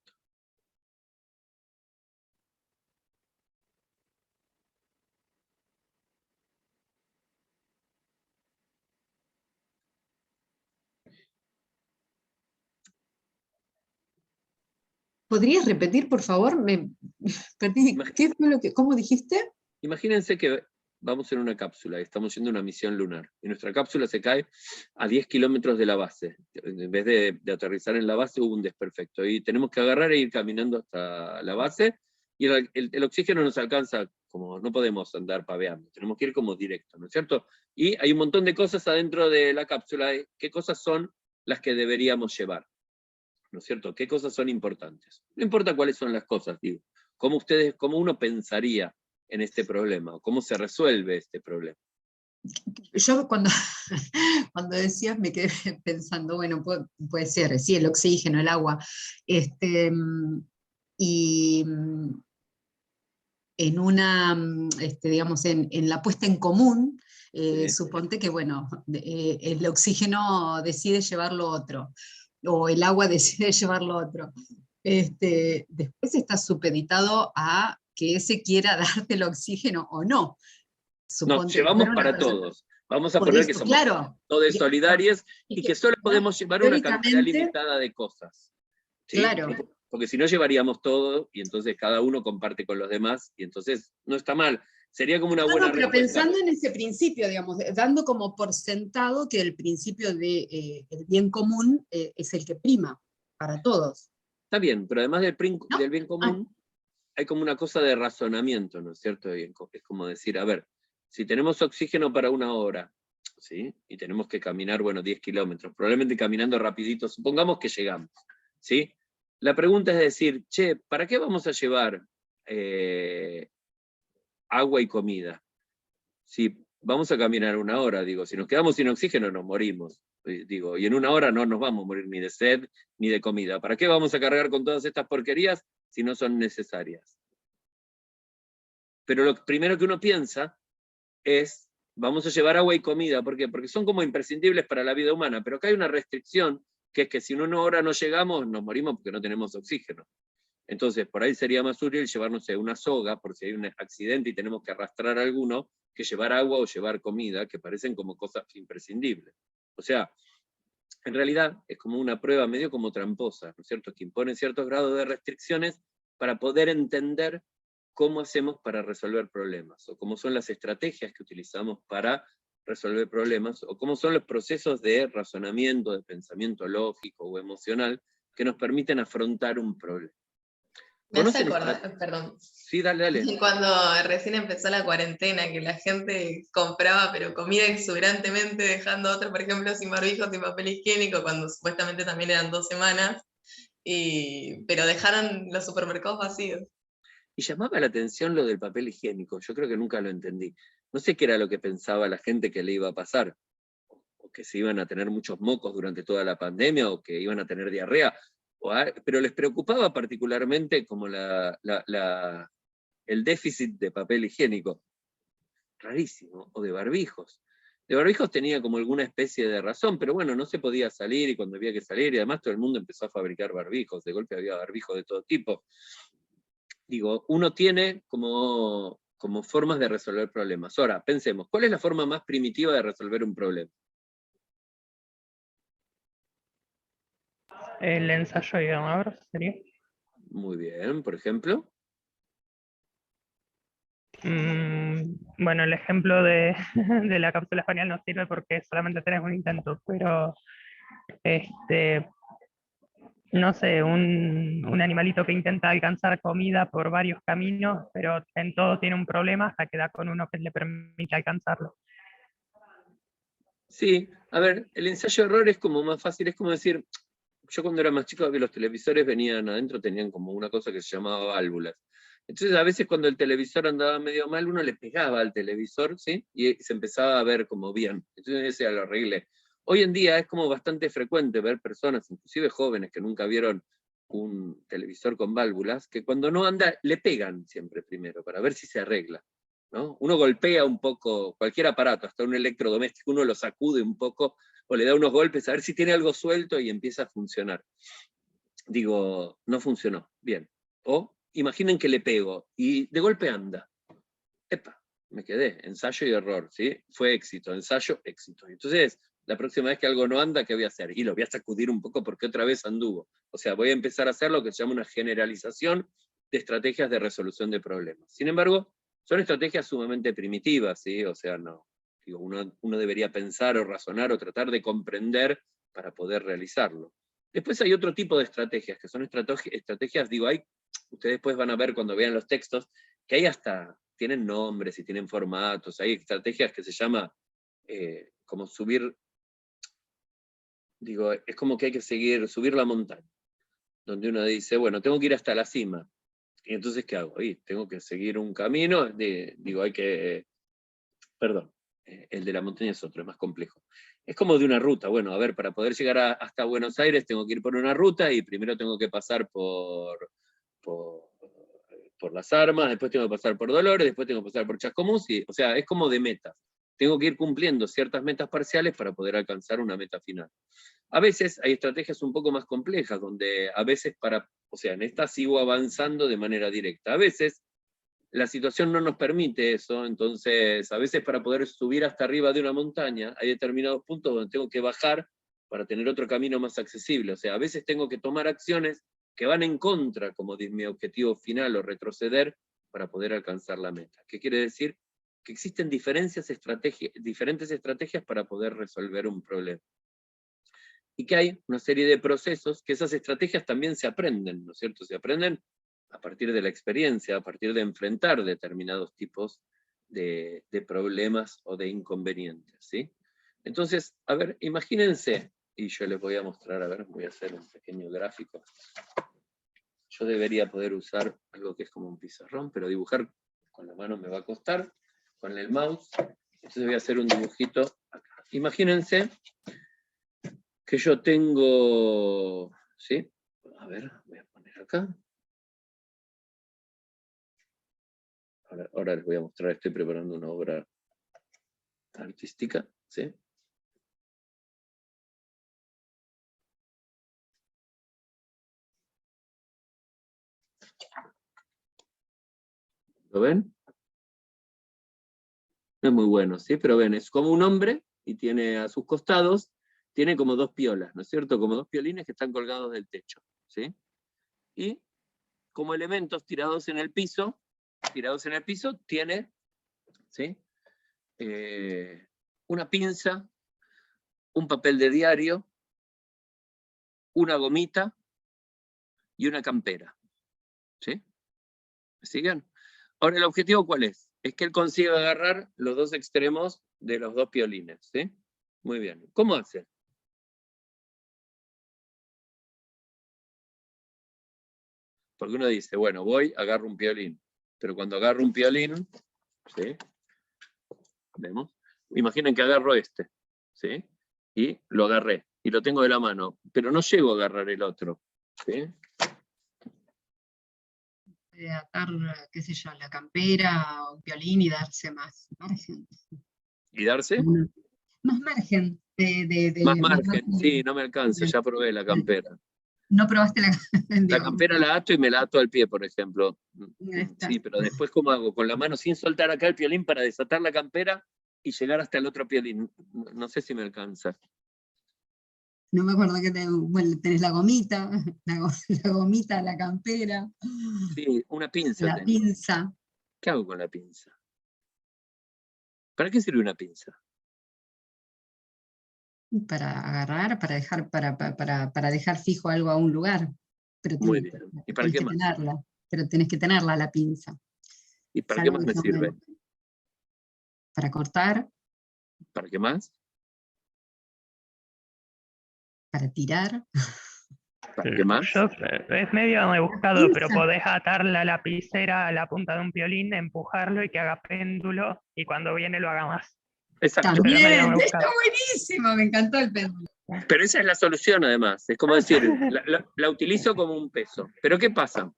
Speaker 4: ¿Podrías repetir, por favor? Me perdí. ¿Qué fue lo que, cómo dijiste?
Speaker 1: Imagínense que vamos en una cápsula y estamos yendo a una misión lunar. Y nuestra cápsula se cae a 10 kilómetros de la base. En vez de aterrizar en la base hubo un desperfecto. Y tenemos que agarrar e ir caminando hasta la base. Y el oxígeno nos alcanza, como no podemos andar paveando. Tenemos que ir como directo, ¿no es cierto? Y hay un montón de cosas adentro de la cápsula. ¿Qué cosas son las que deberíamos llevar? ¿No es cierto? ¿Qué cosas son importantes? No importa cuáles son las cosas, digo. ¿Cómo uno pensaría en este problema? ¿O cómo se resuelve este problema?
Speaker 4: Yo cuando decías me quedé pensando, bueno, puede ser, sí, el oxígeno, el agua, y en una, digamos, en la puesta en común,
Speaker 1: Sí.
Speaker 4: suponte que, bueno, el oxígeno decide llevarlo otro, o el agua decide llevarlo otro. Después está supeditado a que ese quiera darte el oxígeno o no.
Speaker 1: No,
Speaker 4: Suponte que
Speaker 1: llevamos
Speaker 4: fuera una
Speaker 1: para
Speaker 4: persona-
Speaker 1: todos. Vamos a
Speaker 4: Por
Speaker 1: poner
Speaker 4: eso,
Speaker 1: que somos
Speaker 4: claro.
Speaker 1: todos solidarios y que solo podemos llevar una cantidad
Speaker 4: Teóricamente,
Speaker 1: limitada de cosas. ¿Sí?
Speaker 4: claro.
Speaker 1: Porque si no llevaríamos todo y entonces cada uno comparte con los demás y entonces no está mal. Sería como una buena
Speaker 4: No, pero
Speaker 1: respuesta.
Speaker 4: pensando en ese principio, digamos, dando como por sentado que el principio del bien común es el que prima para todos.
Speaker 1: Está bien, pero además del
Speaker 4: ¿No?
Speaker 1: bien común, hay como una cosa de razonamiento, ¿no es cierto? Es como decir, a ver, si tenemos oxígeno para 1 hora, ¿sí? Y tenemos que caminar, bueno, 10 kilómetros, probablemente caminando rapidito, supongamos que llegamos, ¿sí? La pregunta es decir, che, ¿para qué vamos a llevar agua y comida? Si vamos a caminar 1 hora, digo, si nos quedamos sin oxígeno nos morimos, digo, y en 1 hora no nos vamos a morir ni de sed ni de comida. ¿Para qué vamos a cargar con todas estas porquerías si no son necesarias? Pero lo primero que uno piensa es, vamos a llevar agua y comida, ¿por qué? Porque son como imprescindibles para la vida humana, pero acá hay una restricción, que es que si en 1 hora no llegamos, nos morimos porque no tenemos oxígeno. Entonces, por ahí sería más útil llevarnos una soga, por si hay un accidente y tenemos que arrastrar a alguno, que llevar agua o llevar comida, que parecen como cosas imprescindibles. O sea, en realidad es como una prueba medio como tramposa, ¿no es cierto?, que impone ciertos grados de restricciones para poder entender cómo hacemos para resolver problemas, o cómo son las estrategias que utilizamos para resolver problemas, o cómo son los procesos de razonamiento, de pensamiento lógico o emocional que nos permiten afrontar un problema.
Speaker 3: Me hace acordar, perdón.
Speaker 1: Sí, dale.
Speaker 3: Cuando recién empezó la cuarentena, que la gente compraba pero comida exuberantemente, dejando a otros, por ejemplo, sin barbijos, sin papel higiénico, cuando supuestamente también eran 2 semanas, pero dejaron los supermercados vacíos.
Speaker 1: Y llamaba la atención lo del papel higiénico, yo creo que nunca lo entendí. No sé qué era lo que pensaba la gente que le iba a pasar, o que se iban a tener muchos mocos durante toda la pandemia, o que iban a tener diarrea, pero les preocupaba particularmente como el déficit de papel higiénico. Rarísimo, o de barbijos. De barbijos tenía como alguna especie de razón, pero bueno, no se podía salir y cuando había que salir, y además todo el mundo empezó a fabricar barbijos, de golpe había barbijos de todo tipo. Digo, uno tiene como formas de resolver problemas. Ahora, pensemos, ¿cuál es la forma más primitiva de resolver un problema?
Speaker 5: El ensayo y error sería.
Speaker 1: Muy bien, por ejemplo.
Speaker 5: Bueno, el ejemplo de, de la cápsula espacial no sirve porque solamente tenés un intento, pero no sé, un animalito que intenta alcanzar comida por varios caminos, pero en todo tiene un problema hasta que da con uno que le permite alcanzarlo.
Speaker 1: Sí, a ver, el ensayo-error es como más fácil, es como decir, yo cuando era más chico, que los televisores venían adentro, tenían como una cosa que se llamaba válvulas. Entonces a veces cuando el televisor andaba medio mal, uno le pegaba al televisor, ¿sí? Y se empezaba a ver como bien. Entonces ese lo arreglé. Hoy en día es como bastante frecuente ver personas, inclusive jóvenes, que nunca vieron un televisor con válvulas, que cuando no anda, le pegan siempre primero, para ver si se arregla, ¿no? Uno golpea un poco cualquier aparato, hasta un electrodoméstico, uno lo sacude un poco, o le da unos golpes a ver si tiene algo suelto y empieza a funcionar. Digo, no funcionó, bien. O imaginen que le pego y de golpe anda. Epa, me quedé, ensayo y error, ¿sí? Fue éxito, ensayo, éxito. Entonces, la próxima vez que algo no anda, ¿qué voy a hacer? Y lo voy a sacudir un poco porque otra vez anduvo. O sea, voy a empezar a hacer lo que se llama una generalización de estrategias de resolución de problemas. Sin embargo, son estrategias sumamente primitivas, ¿sí? O sea, no. Digo, uno debería pensar o razonar o tratar de comprender para poder realizarlo. Después hay otro tipo de estrategias, que son estrategias, digo, ustedes después van a ver cuando vean los textos, que hay hasta, tienen nombres y tienen formatos, hay estrategias que se llama como subir, digo, es como que hay que subir la montaña, donde uno dice, bueno, tengo que ir hasta la cima, y entonces, ¿qué hago? Tengo que seguir un camino, digo, perdón, el de la montaña es otro, es más complejo. Es como de una ruta, bueno, a ver, para poder llegar hasta Buenos Aires tengo que ir por una ruta y primero tengo que pasar por Las Armas, después tengo que pasar por Dolores, después tengo que pasar por Chascomús, o sea, es como de metas. tengo que ir cumpliendo ciertas metas parciales para poder alcanzar una meta final. A veces hay estrategias un poco más complejas, donde a veces o sea, en esta sigo avanzando de manera directa. A veces la situación no nos permite eso, entonces a veces para poder subir hasta arriba de una montaña, hay determinados puntos donde tengo que bajar para tener otro camino más accesible. O sea, a veces tengo que tomar acciones que van en contra, como de mi objetivo final, o retroceder para poder alcanzar la meta. ¿Qué quiere decir? Que existen diferentes estrategias para poder resolver un problema. Y que hay una serie de procesos que esas estrategias también se aprenden, ¿no es cierto? Se aprenden a partir de la experiencia, a partir de enfrentar determinados tipos de problemas o de inconvenientes, ¿sí? Entonces, a ver, imagínense, y yo les voy a mostrar, a ver, voy a hacer un pequeño gráfico. Yo debería poder usar algo que es como un pizarrón, pero dibujar con la mano me va a costar, con el mouse. Entonces voy a hacer un dibujito acá. Imagínense que yo tengo, ¿sí? A ver, voy a poner acá. Ahora les voy a mostrar, estoy preparando una obra artística, ¿sí? ¿Lo ven? No es muy bueno, ¿sí? Pero ven, es como un hombre y tiene a sus costados, tiene como dos piolas, ¿no es cierto? Como dos piolines que están colgados del techo, ¿sí? Y como elementos tirados en el piso, tiene, ¿sí? Una pinza, un papel de diario, una gomita y una campera, ¿sí? ¿Me siguen? Ahora, ¿el objetivo cuál es? Es que él consiga agarrar los dos extremos de los dos piolines, ¿sí? Muy bien. ¿Cómo hace? Porque uno dice, bueno, voy, agarro un piolín. Pero cuando agarro un piolín, ¿sí? ¿Vemos? Imaginen que agarro este, ¿sí? Y lo agarré, y lo tengo de la mano, pero no llego a agarrar el otro, ¿sí?
Speaker 4: De atar, qué sé yo, la campera o un violín y darse más margen.
Speaker 1: ¿Y darse?
Speaker 4: Más margen.
Speaker 1: Más
Speaker 4: Más
Speaker 1: margen,
Speaker 4: margen
Speaker 1: sí, no me alcanza, ya probé la campera.
Speaker 4: No probaste la
Speaker 1: La campera la ato y me la ato al pie, por ejemplo.
Speaker 4: Está.
Speaker 1: Sí, pero después, ¿cómo hago? Con la mano sin soltar acá el piolín para desatar la campera y llegar hasta el otro piolín. No sé si me alcanza.
Speaker 4: No me acuerdo que tenés la gomita, la gomita, la campera,
Speaker 1: Sí, una pinza
Speaker 4: la
Speaker 1: tengo.
Speaker 4: pinza.
Speaker 1: ¿Qué hago con la pinza? ¿Para qué sirve una pinza?
Speaker 4: Para agarrar, para dejar fijo algo a un lugar. Pero
Speaker 1: Muy bien. ¿Y para
Speaker 4: tenés
Speaker 1: qué
Speaker 4: que
Speaker 1: más?
Speaker 4: tenerla, pero tenés que tenerla la pinza.
Speaker 1: ¿Y para
Speaker 4: Es
Speaker 1: qué
Speaker 4: algo
Speaker 1: más
Speaker 4: que
Speaker 1: me
Speaker 4: yo
Speaker 1: sirve?
Speaker 4: para cortar,
Speaker 1: ¿Para qué más?
Speaker 4: para tirar.
Speaker 1: ¿Para qué más?
Speaker 5: Es medio rebuscado, pero
Speaker 4: Pinza.
Speaker 5: podés atar la lapicera a la punta de un violín, empujarlo y que haga péndulo, y cuando viene lo haga más.
Speaker 1: Exacto.
Speaker 5: Pero es medio
Speaker 4: También, está
Speaker 5: rebuscado.
Speaker 4: buenísimo, me encantó el péndulo.
Speaker 1: Pero esa es la solución, además. Es como decir, la utilizo como un peso. Pero ¿qué pasa?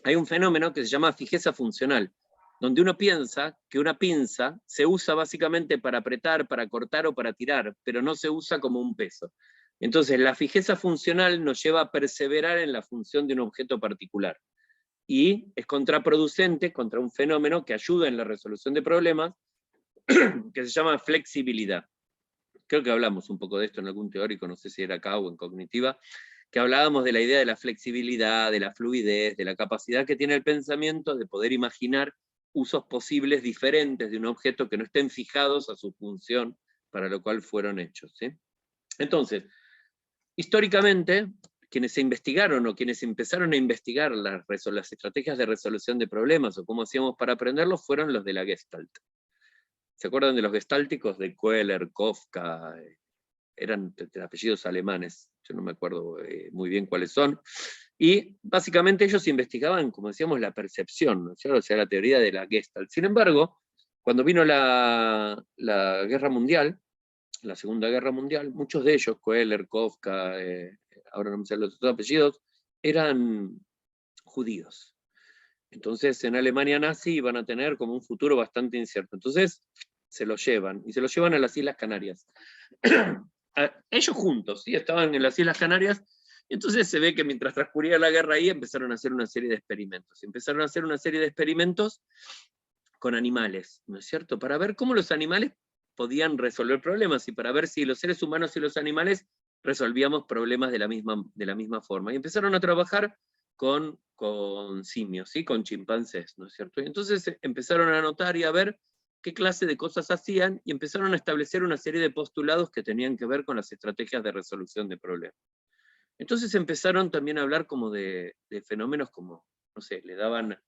Speaker 1: Hay un fenómeno que se llama fijeza funcional, donde uno piensa que una pinza se usa básicamente para apretar, para cortar o para tirar, pero no se usa como un peso. Entonces, la fijeza funcional nos lleva a perseverar en la función de un objeto particular. Y es contraproducente contra un fenómeno que ayuda en la resolución de problemas, que se llama flexibilidad. Creo que hablamos un poco de esto en algún teórico, no sé si era acá o en cognitiva, que hablábamos de la idea de la flexibilidad, de la fluidez, de la capacidad que tiene el pensamiento de poder imaginar usos posibles diferentes de un objeto que no estén fijados a su función para lo cual fueron hechos, ¿sí? Entonces, históricamente, quienes se investigaron o quienes empezaron a investigar las estrategias de resolución de problemas o cómo hacíamos para aprenderlos fueron los de la Gestalt. ¿Se acuerdan de los gestálticos? De Köhler, Kafka, eran de apellidos alemanes, yo no me acuerdo muy bien cuáles son, y básicamente ellos investigaban, como decíamos, la percepción, ¿no? O sea, la teoría de la Gestalt. Sin embargo, cuando vino la Guerra Mundial, la Segunda Guerra Mundial, muchos de ellos, Köhler, Kafka, ahora no me salen los otros apellidos, eran judíos. Entonces, en Alemania nazi iban a tener como un futuro bastante incierto. Entonces, se lo llevan, y se lo llevan a las Islas Canarias. Ellos juntos, ¿sí? Estaban en las Islas Canarias, y entonces se ve que mientras transcurría la guerra ahí, empezaron a hacer una serie de experimentos. Empezaron a hacer una serie de experimentos con animales, ¿no es cierto? Para ver cómo los animales podían resolver problemas, y para ver si los seres humanos y los animales resolvíamos problemas de la misma forma. Y empezaron a trabajar con simios, ¿sí? Con chimpancés, ¿no es cierto? Y entonces empezaron a notar y a ver qué clase de cosas hacían, y empezaron a establecer una serie de postulados que tenían que ver con las estrategias de resolución de problemas. Entonces empezaron también a hablar como de fenómenos como, no sé, le daban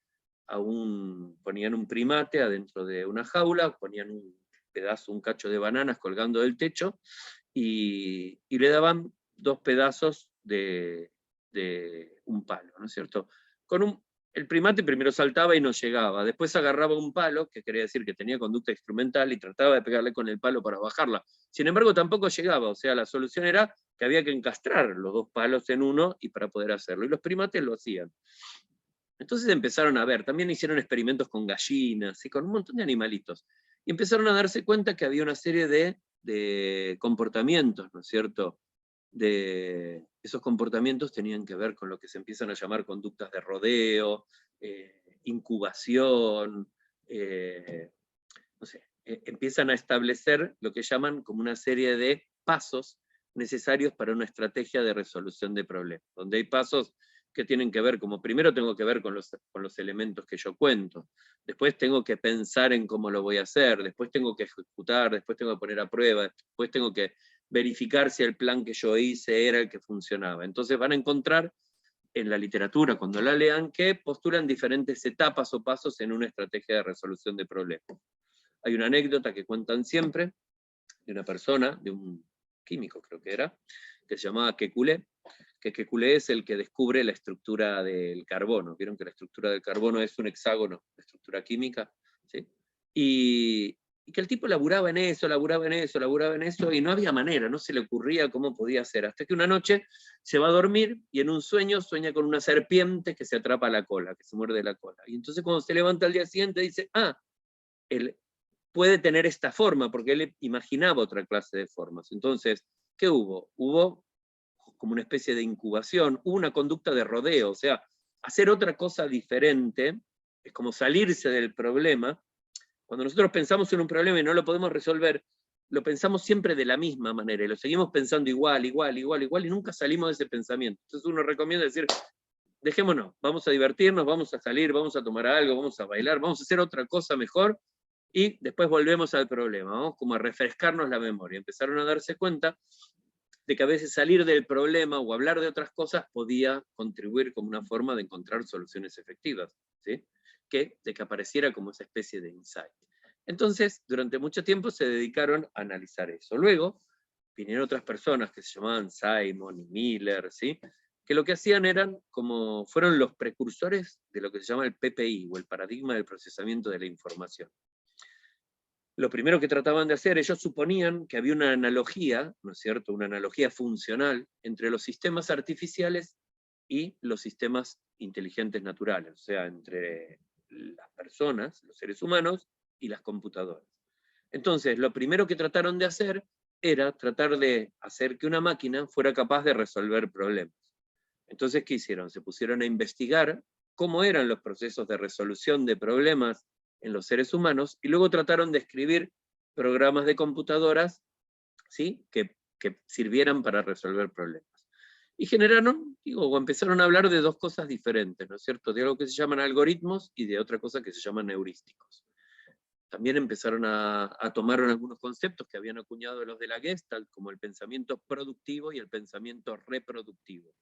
Speaker 1: ponían un primate adentro de una jaula, ponían un cacho de bananas colgando del techo, y le daban 2 pedazos de un palo, ¿no es cierto? El primate primero saltaba y no llegaba, después agarraba un palo, que quería decir que tenía conducta instrumental, y trataba de pegarle con el palo para bajarla. Sin embargo, tampoco llegaba, o sea, la solución era que había que encastrar los 2 palos en uno y para poder hacerlo, y los primates lo hacían. Entonces empezaron a ver, también hicieron experimentos con gallinas y con un montón de animalitos, y empezaron a darse cuenta que había una serie de comportamientos, ¿no es cierto? Esos comportamientos tenían que ver con lo que se empiezan a llamar conductas de rodeo, incubación, no sé, empiezan a establecer lo que llaman como una serie de pasos necesarios para una estrategia de resolución de problemas, donde hay pasos que tienen que ver, como primero tengo que ver con los elementos que yo cuento, después tengo que pensar en cómo lo voy a hacer, después tengo que ejecutar, después tengo que poner a prueba, después tengo que verificar si el plan que yo hice era el que funcionaba. Entonces van a encontrar en la literatura, cuando la lean, que postulan diferentes etapas o pasos en una estrategia de resolución de problemas. Hay una anécdota que cuentan siempre de una persona, de un químico creo que era, que se llamaba Kekulé, que Kekulé es el que descubre la estructura del carbono. Vieron que la estructura del carbono es un hexágono, la estructura química, ¿sí? Y que el tipo laburaba en eso, y no había manera, no se le ocurría cómo podía hacer, hasta que una noche se va a dormir, y en un sueño sueña con una serpiente que se atrapa a la cola, que se muerde la cola. Y entonces cuando se levanta al día siguiente dice, él puede tener esta forma, porque él imaginaba otra clase de formas. Entonces, ¿qué hubo? Hubo como una especie de incubación, hubo una conducta de rodeo, o sea, hacer otra cosa diferente, es como salirse del problema. Cuando nosotros pensamos en un problema y no lo podemos resolver, lo pensamos siempre de la misma manera, y lo seguimos pensando igual, y nunca salimos de ese pensamiento. Entonces uno recomienda decir, dejémonos, vamos a divertirnos, vamos a salir, vamos a tomar algo, vamos a bailar, vamos a hacer otra cosa mejor, y después volvemos al problema, vamos como a refrescarnos la memoria. Empezaron a darse cuenta de que a veces salir del problema o hablar de otras cosas podía contribuir como una forma de encontrar soluciones efectivas, ¿sí? De que apareciera como esa especie de insight. Entonces, durante mucho tiempo se dedicaron a analizar eso. Luego, vinieron otras personas que se llamaban Simon y Miller, ¿sí? Que lo que hacían fueron los precursores de lo que se llama el PPI, o el paradigma del procesamiento de la información. Lo primero que trataban de hacer, ellos suponían que había una analogía, ¿no es cierto?, una analogía funcional entre los sistemas artificiales y los sistemas inteligentes naturales, o sea, entre las personas, los seres humanos, y las computadoras. Entonces, lo primero que trataron de hacer era tratar de hacer que una máquina fuera capaz de resolver problemas. Entonces, ¿qué hicieron? Se pusieron a investigar cómo eran los procesos de resolución de problemas en los seres humanos, y luego trataron de escribir programas de computadoras, ¿sí?, que sirvieran para resolver problemas. Y empezaron a hablar de 2 cosas diferentes, ¿no es cierto? De algo que se llaman algoritmos y de otra cosa que se llaman heurísticos. También empezaron a tomar algunos conceptos que habían acuñado los de la Gestalt, como el pensamiento productivo y el pensamiento reproductivo.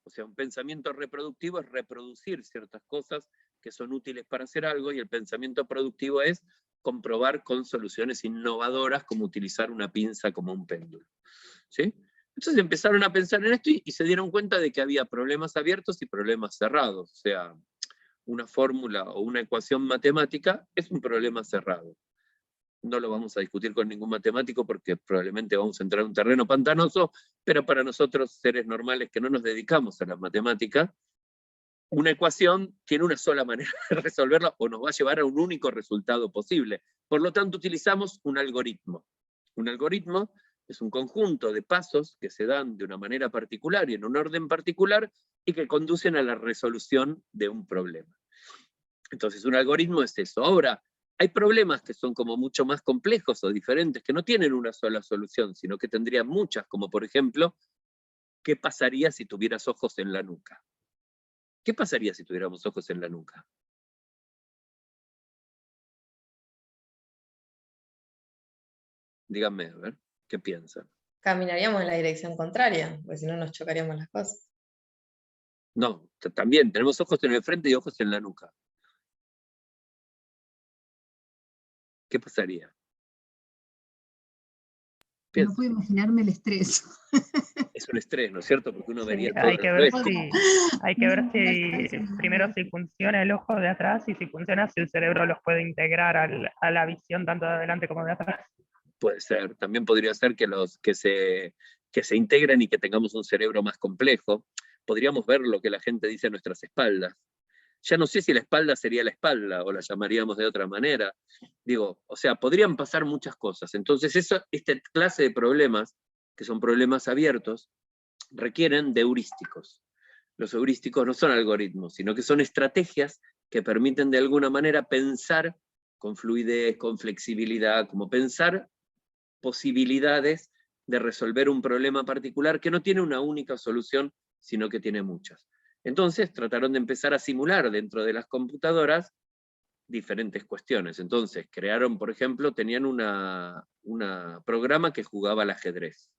Speaker 1: O sea, un pensamiento reproductivo es reproducir ciertas cosas que son útiles para hacer algo, y el pensamiento productivo es comprobar con soluciones innovadoras, como utilizar una pinza como un péndulo, ¿sí? Entonces empezaron a pensar en esto y se dieron cuenta de que había problemas abiertos y problemas cerrados. O sea, una fórmula o una ecuación matemática es un problema cerrado. No lo vamos a discutir con ningún matemático porque probablemente vamos a entrar en un terreno pantanoso, pero para nosotros, seres normales que no nos dedicamos a la matemática, una ecuación tiene una sola manera de resolverla, o nos va a llevar a un único resultado posible. Por lo tanto, utilizamos un algoritmo. Un algoritmo es un conjunto de pasos que se dan de una manera particular y en un orden particular y que conducen a la resolución de un problema. Entonces, un algoritmo es eso. Ahora, hay problemas que son como mucho más complejos o diferentes, que no tienen una sola solución, sino que tendrían muchas, como por ejemplo, ¿qué pasaría si tuvieras ojos en la nuca? ¿Qué pasaría si tuviéramos ojos en la nuca? Díganme, a ver, ¿qué piensan?
Speaker 3: Caminaríamos en la dirección contraria, porque si no nos chocaríamos las cosas.
Speaker 1: No, también tenemos ojos en el frente y ojos en la nuca. ¿Qué pasaría?
Speaker 4: No
Speaker 1: Piensa.
Speaker 4: puedo imaginarme el estrés.
Speaker 1: Es un estrés, ¿no es cierto? Porque uno
Speaker 5: Sí,
Speaker 1: vería todo
Speaker 5: hay que
Speaker 1: el
Speaker 5: ver
Speaker 1: resto.
Speaker 5: si primero si funciona el ojo de atrás y si funciona si el cerebro los puede integrar a la visión tanto de adelante como de atrás.
Speaker 1: Puede ser, también podría ser que se integren y que tengamos un cerebro más complejo. Podríamos ver lo que la gente dice a nuestras espaldas. Ya no sé si la espalda sería la espalda o la llamaríamos de otra manera. Digo, o sea, podrían pasar muchas cosas. Entonces, esta clase de problemas, que son problemas abiertos, requieren de heurísticos. Los heurísticos no son algoritmos, sino que son estrategias que permiten de alguna manera pensar con fluidez, con flexibilidad, como pensar posibilidades de resolver un problema particular que no tiene una única solución, sino que tiene muchas. Entonces trataron de empezar a simular dentro de las computadoras diferentes cuestiones. Entonces crearon, por ejemplo, tenían un programa que jugaba al ajedrez.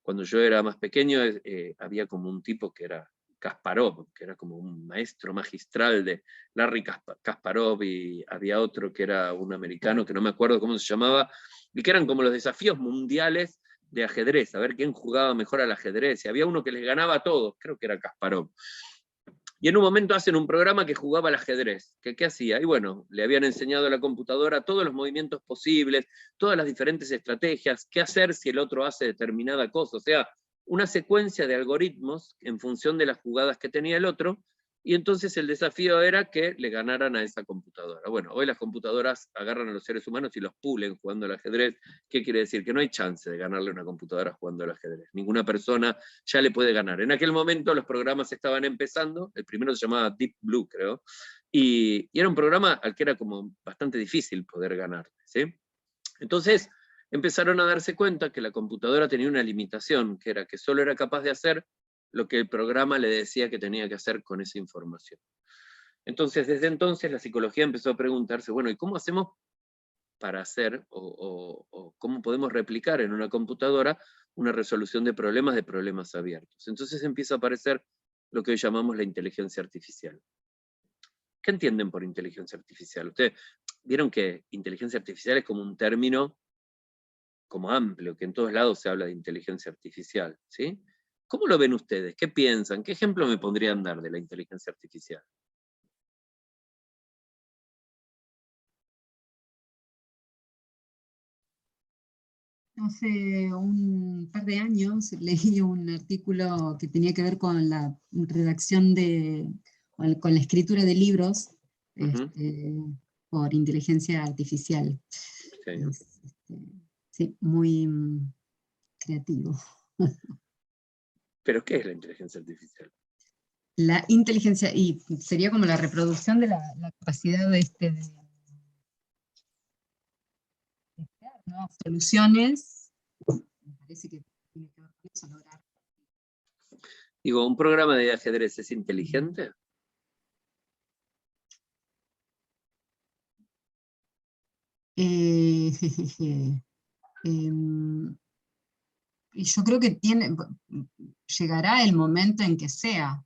Speaker 1: Cuando yo era más pequeño había como un tipo que era Kasparov, que era como un maestro magistral de Larry Kasparov, y había otro que era un americano, que no me acuerdo cómo se llamaba, y que eran como los desafíos mundiales de ajedrez, a ver quién jugaba mejor al ajedrez, y había uno que les ganaba a todos, creo que era Kasparov. Y en un momento hacen un programa que jugaba al ajedrez. ¿Qué hacía? Y bueno, le habían enseñado a la computadora todos los movimientos posibles, todas las diferentes estrategias, qué hacer si el otro hace determinada cosa. O sea, una secuencia de algoritmos en función de las jugadas que tenía el otro, y entonces el desafío era que le ganaran a esa computadora. Bueno, hoy las computadoras agarran a los seres humanos y los pulen jugando al ajedrez. ¿Qué quiere decir? Que no hay chance de ganarle a una computadora jugando al ajedrez. Ninguna persona ya le puede ganar. En aquel momento los programas estaban empezando, el primero se llamaba Deep Blue, creo, y era un programa al que era como bastante difícil poder ganar, ¿sí? Entonces empezaron a darse cuenta que la computadora tenía una limitación, que era que solo era capaz de hacer lo que el programa le decía que tenía que hacer con esa información. Entonces, desde entonces la psicología empezó a preguntarse, bueno, ¿y cómo hacemos para hacer, o cómo podemos replicar en una computadora una resolución de problemas abiertos? Entonces empieza a aparecer lo que hoy llamamos la inteligencia artificial. ¿Qué entienden por inteligencia artificial? Ustedes vieron que inteligencia artificial es como un término como amplio, que en todos lados se habla de inteligencia artificial, ¿sí? ¿Cómo lo ven ustedes? ¿Qué piensan? ¿Qué ejemplo me podrían dar de la inteligencia artificial?
Speaker 4: Hace un par de años leí un artículo que tenía que ver con la redacción con la escritura de libros por inteligencia artificial.
Speaker 1: Sí.
Speaker 4: Sí, muy creativo.
Speaker 1: ¿Pero qué es la inteligencia artificial?
Speaker 4: La inteligencia, y sería como la reproducción de la capacidad de crear nuevas soluciones. Me parece que tiene que ver con eso, lograr.
Speaker 1: Digo, ¿un programa de ajedrez es inteligente?
Speaker 4: Y yo creo que llegará el momento en que sea,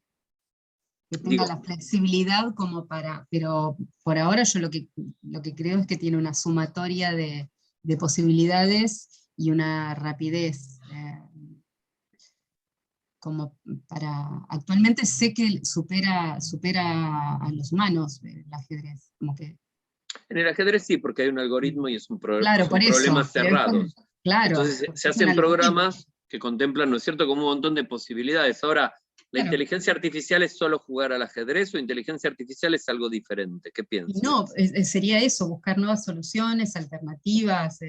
Speaker 4: que tenga
Speaker 1: Digo,
Speaker 4: la flexibilidad como para, pero por ahora yo lo que creo es que tiene una sumatoria de posibilidades y una rapidez. Como actualmente sé que supera a los humanos el ajedrez, como que.
Speaker 1: en el ajedrez sí, porque hay un algoritmo y
Speaker 4: Claro,
Speaker 1: son
Speaker 4: por eso.
Speaker 1: problemas cerrados.
Speaker 4: Claro.
Speaker 1: Entonces se
Speaker 4: Es un
Speaker 1: hacen
Speaker 4: algoritmo.
Speaker 1: programas que contemplan, ¿no es cierto?, como un montón de posibilidades. Ahora, ¿La
Speaker 4: Claro.
Speaker 1: inteligencia artificial es solo jugar al ajedrez o inteligencia artificial es algo diferente? ¿Qué
Speaker 4: Y
Speaker 1: piensas?
Speaker 4: no, sería eso, buscar nuevas soluciones, alternativas,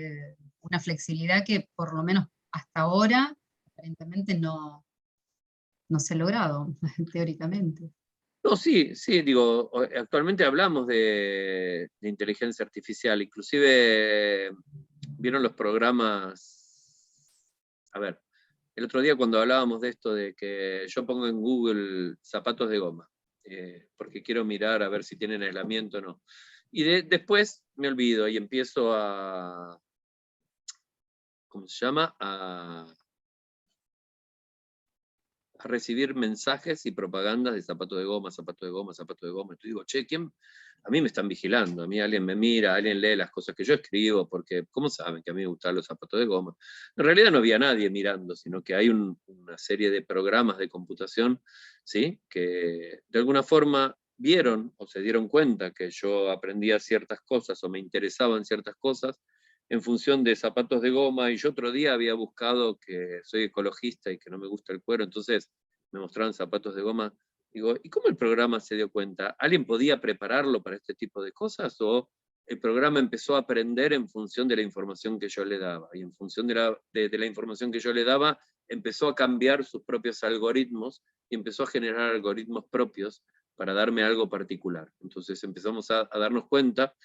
Speaker 4: una flexibilidad que por lo menos hasta ahora aparentemente no se ha logrado, teóricamente.
Speaker 1: No, sí, sí, digo, actualmente hablamos de inteligencia artificial, inclusive vieron los programas, a ver, el otro día cuando hablábamos de esto, de que yo pongo en Google zapatos de goma, porque quiero mirar a ver si tienen aislamiento o no. Y después me olvido y empiezo a, ¿cómo se llama? A recibir mensajes y propagandas de zapatos de goma, zapatos de goma, zapatos de goma. Entonces digo, che, ¿quién? A mí me están vigilando, a mí alguien me mira, alguien lee las cosas que yo escribo, porque ¿cómo saben que a mí me gustan los zapatos de goma? En realidad no había nadie mirando, sino que hay una serie de programas de computación, ¿sí? Que de alguna forma vieron o se dieron cuenta que yo aprendía ciertas cosas o me interesaban ciertas cosas en función de zapatos de goma, y yo otro día había buscado que soy ecologista y que no me gusta el cuero, entonces me mostraban zapatos de goma. Digo, ¿y cómo el programa se dio cuenta? ¿Alguien podía prepararlo para este tipo de cosas o el programa empezó a aprender en función de la información que yo le daba? Y en función de la información que yo le daba, empezó a cambiar sus propios algoritmos y empezó a generar algoritmos propios para darme algo particular. Entonces empezamos a darnos cuenta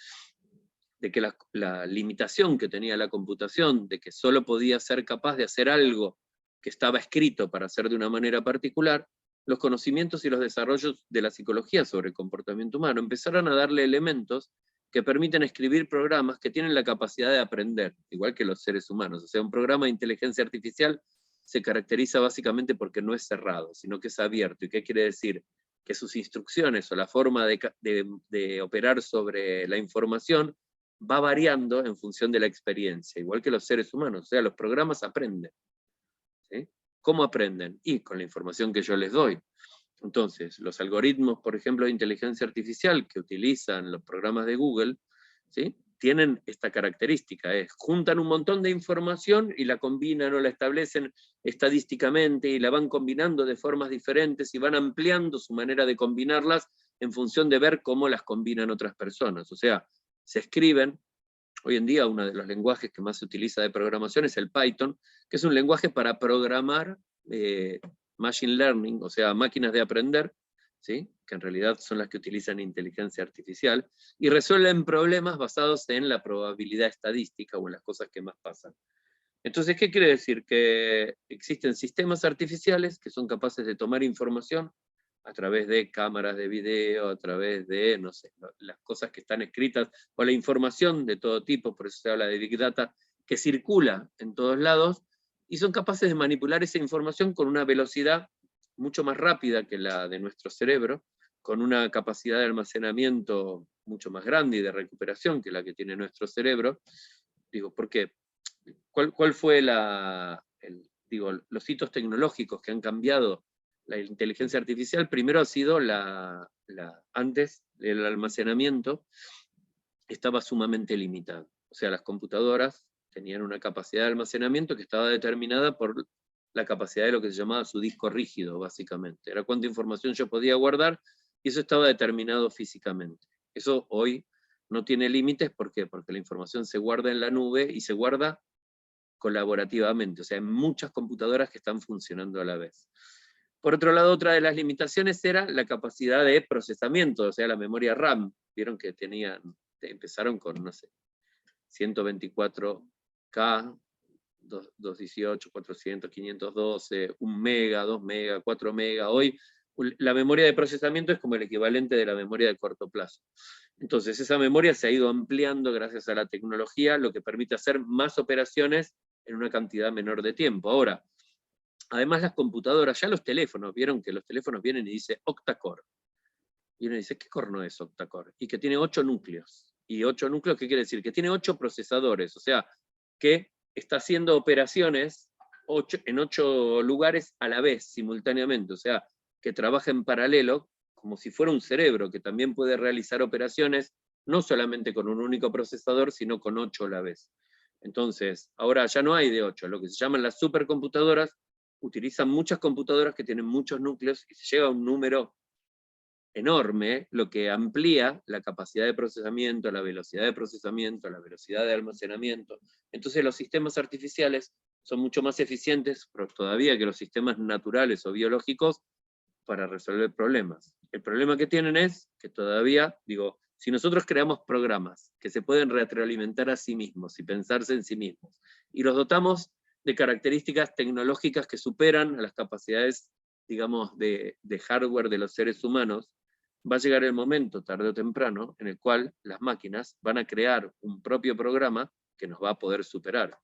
Speaker 1: de que la limitación que tenía la computación, de que solo podía ser capaz de hacer algo que estaba escrito para hacer de una manera particular, los conocimientos y los desarrollos de la psicología sobre el comportamiento humano empezaron a darle elementos que permiten escribir programas que tienen la capacidad de aprender, igual que los seres humanos. O sea, un programa de inteligencia artificial se caracteriza básicamente porque no es cerrado, sino que es abierto. ¿Y qué quiere decir? Que sus instrucciones o la forma de operar sobre la información va variando en función de la experiencia, igual que los seres humanos. O sea, los programas aprenden. ¿Sí? ¿Cómo aprenden? Y con la información que yo les doy. Entonces, los algoritmos, por ejemplo, de inteligencia artificial que utilizan los programas de Google, ¿sí? Tienen esta característica, juntan un montón de información y la combinan o la establecen estadísticamente y la van combinando de formas diferentes y van ampliando su manera de combinarlas en función de ver cómo las combinan otras personas. O sea, se escriben, hoy en día uno de los lenguajes que más se utiliza de programación es el Python, que es un lenguaje para programar machine learning, o sea, máquinas de aprender, ¿sí? Que en realidad son las que utilizan inteligencia artificial, y resuelven problemas basados en la probabilidad estadística o en las cosas que más pasan. Entonces, ¿qué quiere decir? Que existen sistemas artificiales que son capaces de tomar información a través de cámaras de video, a través de, no sé, las cosas que están escritas, o la información de todo tipo, por eso se habla de Big Data, que circula en todos lados, y son capaces de manipular esa información con una velocidad mucho más rápida que la de nuestro cerebro, con una capacidad de almacenamiento mucho más grande y de recuperación que la que tiene nuestro cerebro. Digo, ¿por qué? ¿Cuál fue los hitos tecnológicos que han cambiado la inteligencia artificial? Primero ha sido antes el almacenamiento estaba sumamente limitado. O sea, las computadoras tenían una capacidad de almacenamiento que estaba determinada por la capacidad de lo que se llamaba su disco rígido, básicamente. Era cuánta información yo podía guardar, y eso estaba determinado físicamente. Eso hoy no tiene límites, ¿por qué? Porque la información se guarda en la nube y se guarda colaborativamente, o sea, en muchas computadoras que están funcionando a la vez. Por otro lado, otra de las limitaciones era la capacidad de procesamiento, o sea, la memoria RAM. Vieron que empezaron con, no sé, 124K, 218, 400, 512, 1 mega, 2 mega, 4 mega. Hoy la memoria de procesamiento es como el equivalente de la memoria de corto plazo. Entonces esa memoria se ha ido ampliando gracias a la tecnología, lo que permite hacer más operaciones en una cantidad menor de tiempo. Ahora, además las computadoras, ya los teléfonos, vieron que los teléfonos vienen y dice octa-core. Y uno dice, ¿qué core no es octa-core? Y que tiene 8 núcleos. ¿Y 8 núcleos qué quiere decir? Que tiene 8 procesadores, o sea, que está haciendo operaciones en 8 lugares a la vez, simultáneamente, o sea, que trabaja en paralelo, como si fuera un cerebro, que también puede realizar operaciones, no solamente con un único procesador, sino con 8 a la vez. Entonces, ahora ya no hay de 8, lo que se llaman las supercomputadoras utilizan muchas computadoras que tienen muchos núcleos y se llega a un número enorme, lo que amplía la capacidad de procesamiento, la velocidad de procesamiento, la velocidad de almacenamiento. Entonces los sistemas artificiales son mucho más eficientes todavía que los sistemas naturales o biológicos para resolver problemas. El problema que tienen es que todavía, digo, si nosotros creamos programas que se pueden retroalimentar a sí mismos y pensarse en sí mismos, y los dotamos de características tecnológicas que superan a las capacidades, digamos, de hardware de los seres humanos, va a llegar el momento, tarde o temprano, en el cual las máquinas van a crear un propio programa que nos va a poder superar,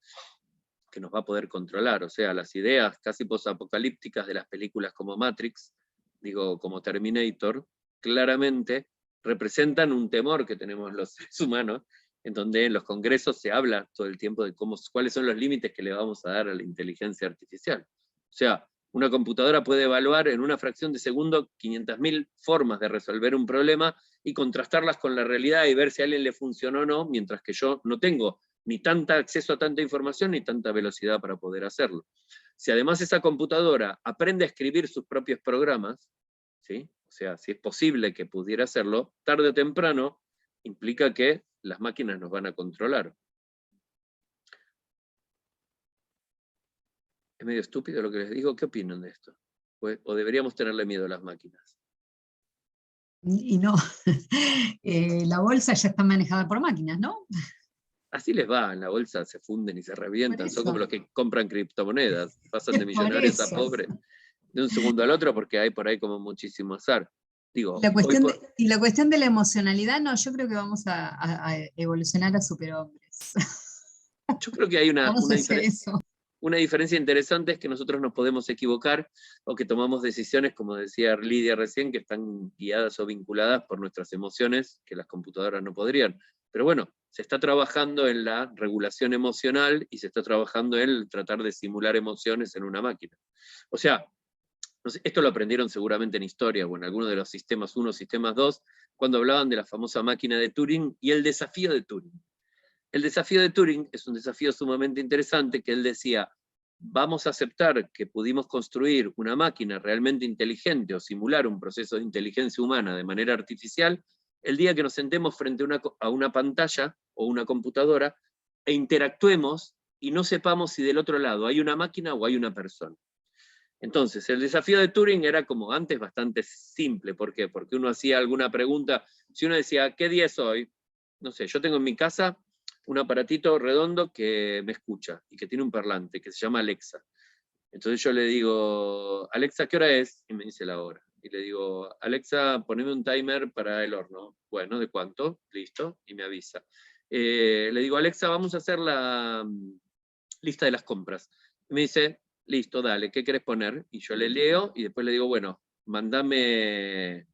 Speaker 1: que nos va a poder controlar. O sea, las ideas casi posapocalípticas de las películas como Matrix, digo, como Terminator, claramente representan un temor que tenemos los seres humanos, en donde en los congresos se habla todo el tiempo de cuáles son los límites que le vamos a dar a la inteligencia artificial. O sea, una computadora puede evaluar en una fracción de segundo 500.000 formas de resolver un problema y contrastarlas con la realidad y ver si a alguien le funcionó o no, mientras que yo no tengo ni tanta acceso a tanta información ni tanta velocidad para poder hacerlo. Si además esa computadora aprende a escribir sus propios programas, ¿sí? O sea, si es posible que pudiera hacerlo, tarde o temprano implica que las máquinas nos van a controlar. ¿Es medio estúpido lo que les digo? ¿Qué opinan de esto? ¿O deberíamos tenerle miedo a las máquinas?
Speaker 4: Y no, la bolsa ya está manejada por máquinas, ¿no?
Speaker 1: Así les va, en la bolsa se funden y se revientan, son como
Speaker 4: Eso.
Speaker 1: los que compran criptomonedas, pasan de
Speaker 4: Es por
Speaker 1: millonarios a
Speaker 4: eso.
Speaker 1: pobres de un segundo al otro porque hay por ahí como muchísimo azar. Digo,
Speaker 4: La
Speaker 1: hoy
Speaker 4: cuestión
Speaker 1: por-
Speaker 4: y la cuestión de la emocionalidad, no, yo creo que vamos a evolucionar a superhombres.
Speaker 1: yo creo que hay
Speaker 4: Vamos a hacer eso.
Speaker 1: una diferencia interesante es que nosotros nos podemos equivocar o que tomamos decisiones, como decía Lidia recién, que están guiadas o vinculadas por nuestras emociones, que las computadoras no podrían. Pero bueno, se está trabajando en la regulación emocional y se está trabajando en tratar de simular emociones en una máquina. O sea, no sé, esto lo aprendieron seguramente en historia o en alguno de los sistemas 1, sistemas 2, cuando hablaban de la famosa máquina de Turing y el desafío de Turing. El desafío de Turing es un desafío sumamente interesante que él decía, vamos a aceptar que pudimos construir una máquina realmente inteligente o simular un proceso de inteligencia humana de manera artificial el día que nos sentemos frente a una pantalla o una computadora e interactuemos y no sepamos si del otro lado hay una máquina o hay una persona. Entonces, el desafío de Turing era como antes bastante simple. ¿Por qué? Porque uno hacía alguna pregunta, si uno decía, ¿qué día es hoy? No sé, yo tengo en mi casa un aparatito redondo que me escucha y que tiene un parlante que se llama Alexa. Entonces yo le digo, Alexa, ¿qué hora es? Y me dice la hora. Y le digo, Alexa, poneme un timer para el horno. Bueno, ¿de cuánto? Listo, y me avisa. Le digo, Alexa, vamos a hacer la lista de las compras. Y me dice, listo, dale, ¿qué querés poner? Y yo le leo y después le digo, bueno, mandame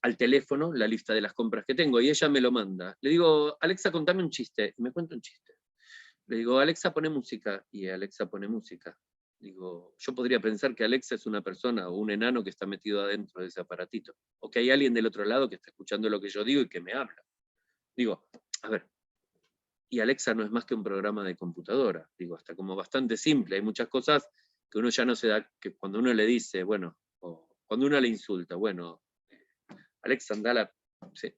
Speaker 1: al teléfono la lista de las compras que tengo, y ella me lo manda. Le digo, Alexa, contame un chiste, y me cuenta un chiste. Le digo, Alexa, pone música, y Alexa pone música. Digo, yo podría pensar que Alexa es una persona o un enano que está metido adentro de ese aparatito, o que hay alguien del otro lado que está escuchando lo que yo digo y que me habla. Digo, a ver, y Alexa no es más que un programa de computadora, digo, hasta como bastante simple, hay muchas cosas que uno ya no se da, que cuando uno le dice, bueno, o cuando uno le insulta, bueno, Alexa, andala, sí.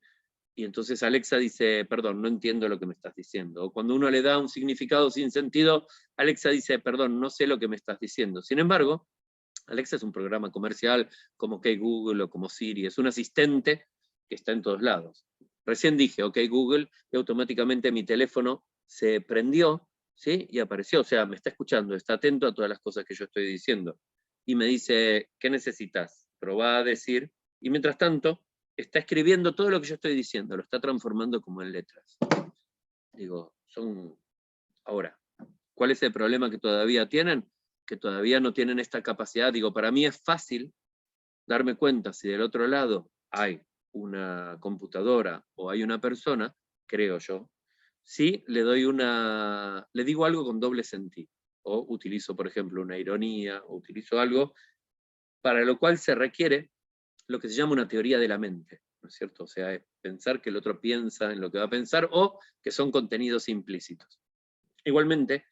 Speaker 1: Y entonces Alexa dice, perdón, no entiendo lo que me estás diciendo. O cuando uno le da un significado sin sentido, Alexa dice, perdón, no sé lo que me estás diciendo. Sin embargo, Alexa es un programa comercial como OK Google o como Siri, es un asistente que está en todos lados. Recién dije OK Google y automáticamente mi teléfono se prendió, ¿sí? Y apareció, o sea, me está escuchando, está atento a todas las cosas que yo estoy diciendo. Y me dice, ¿qué necesitas? Probá a decir, y mientras tanto, está escribiendo todo lo que yo estoy diciendo, lo está transformando como en letras. Digo, ahora, ¿cuál es el problema que todavía tienen? Que todavía no tienen esta capacidad. Digo, para mí es fácil darme cuenta si del otro lado hay una computadora o hay una persona, creo yo, si le digo algo con doble sentido, o utilizo, por ejemplo, una ironía, o utilizo algo para lo cual se requiere lo que se llama una teoría de la mente, ¿no es cierto? O sea, es pensar que el otro piensa en lo que va a pensar, o que son contenidos implícitos. Igualmente,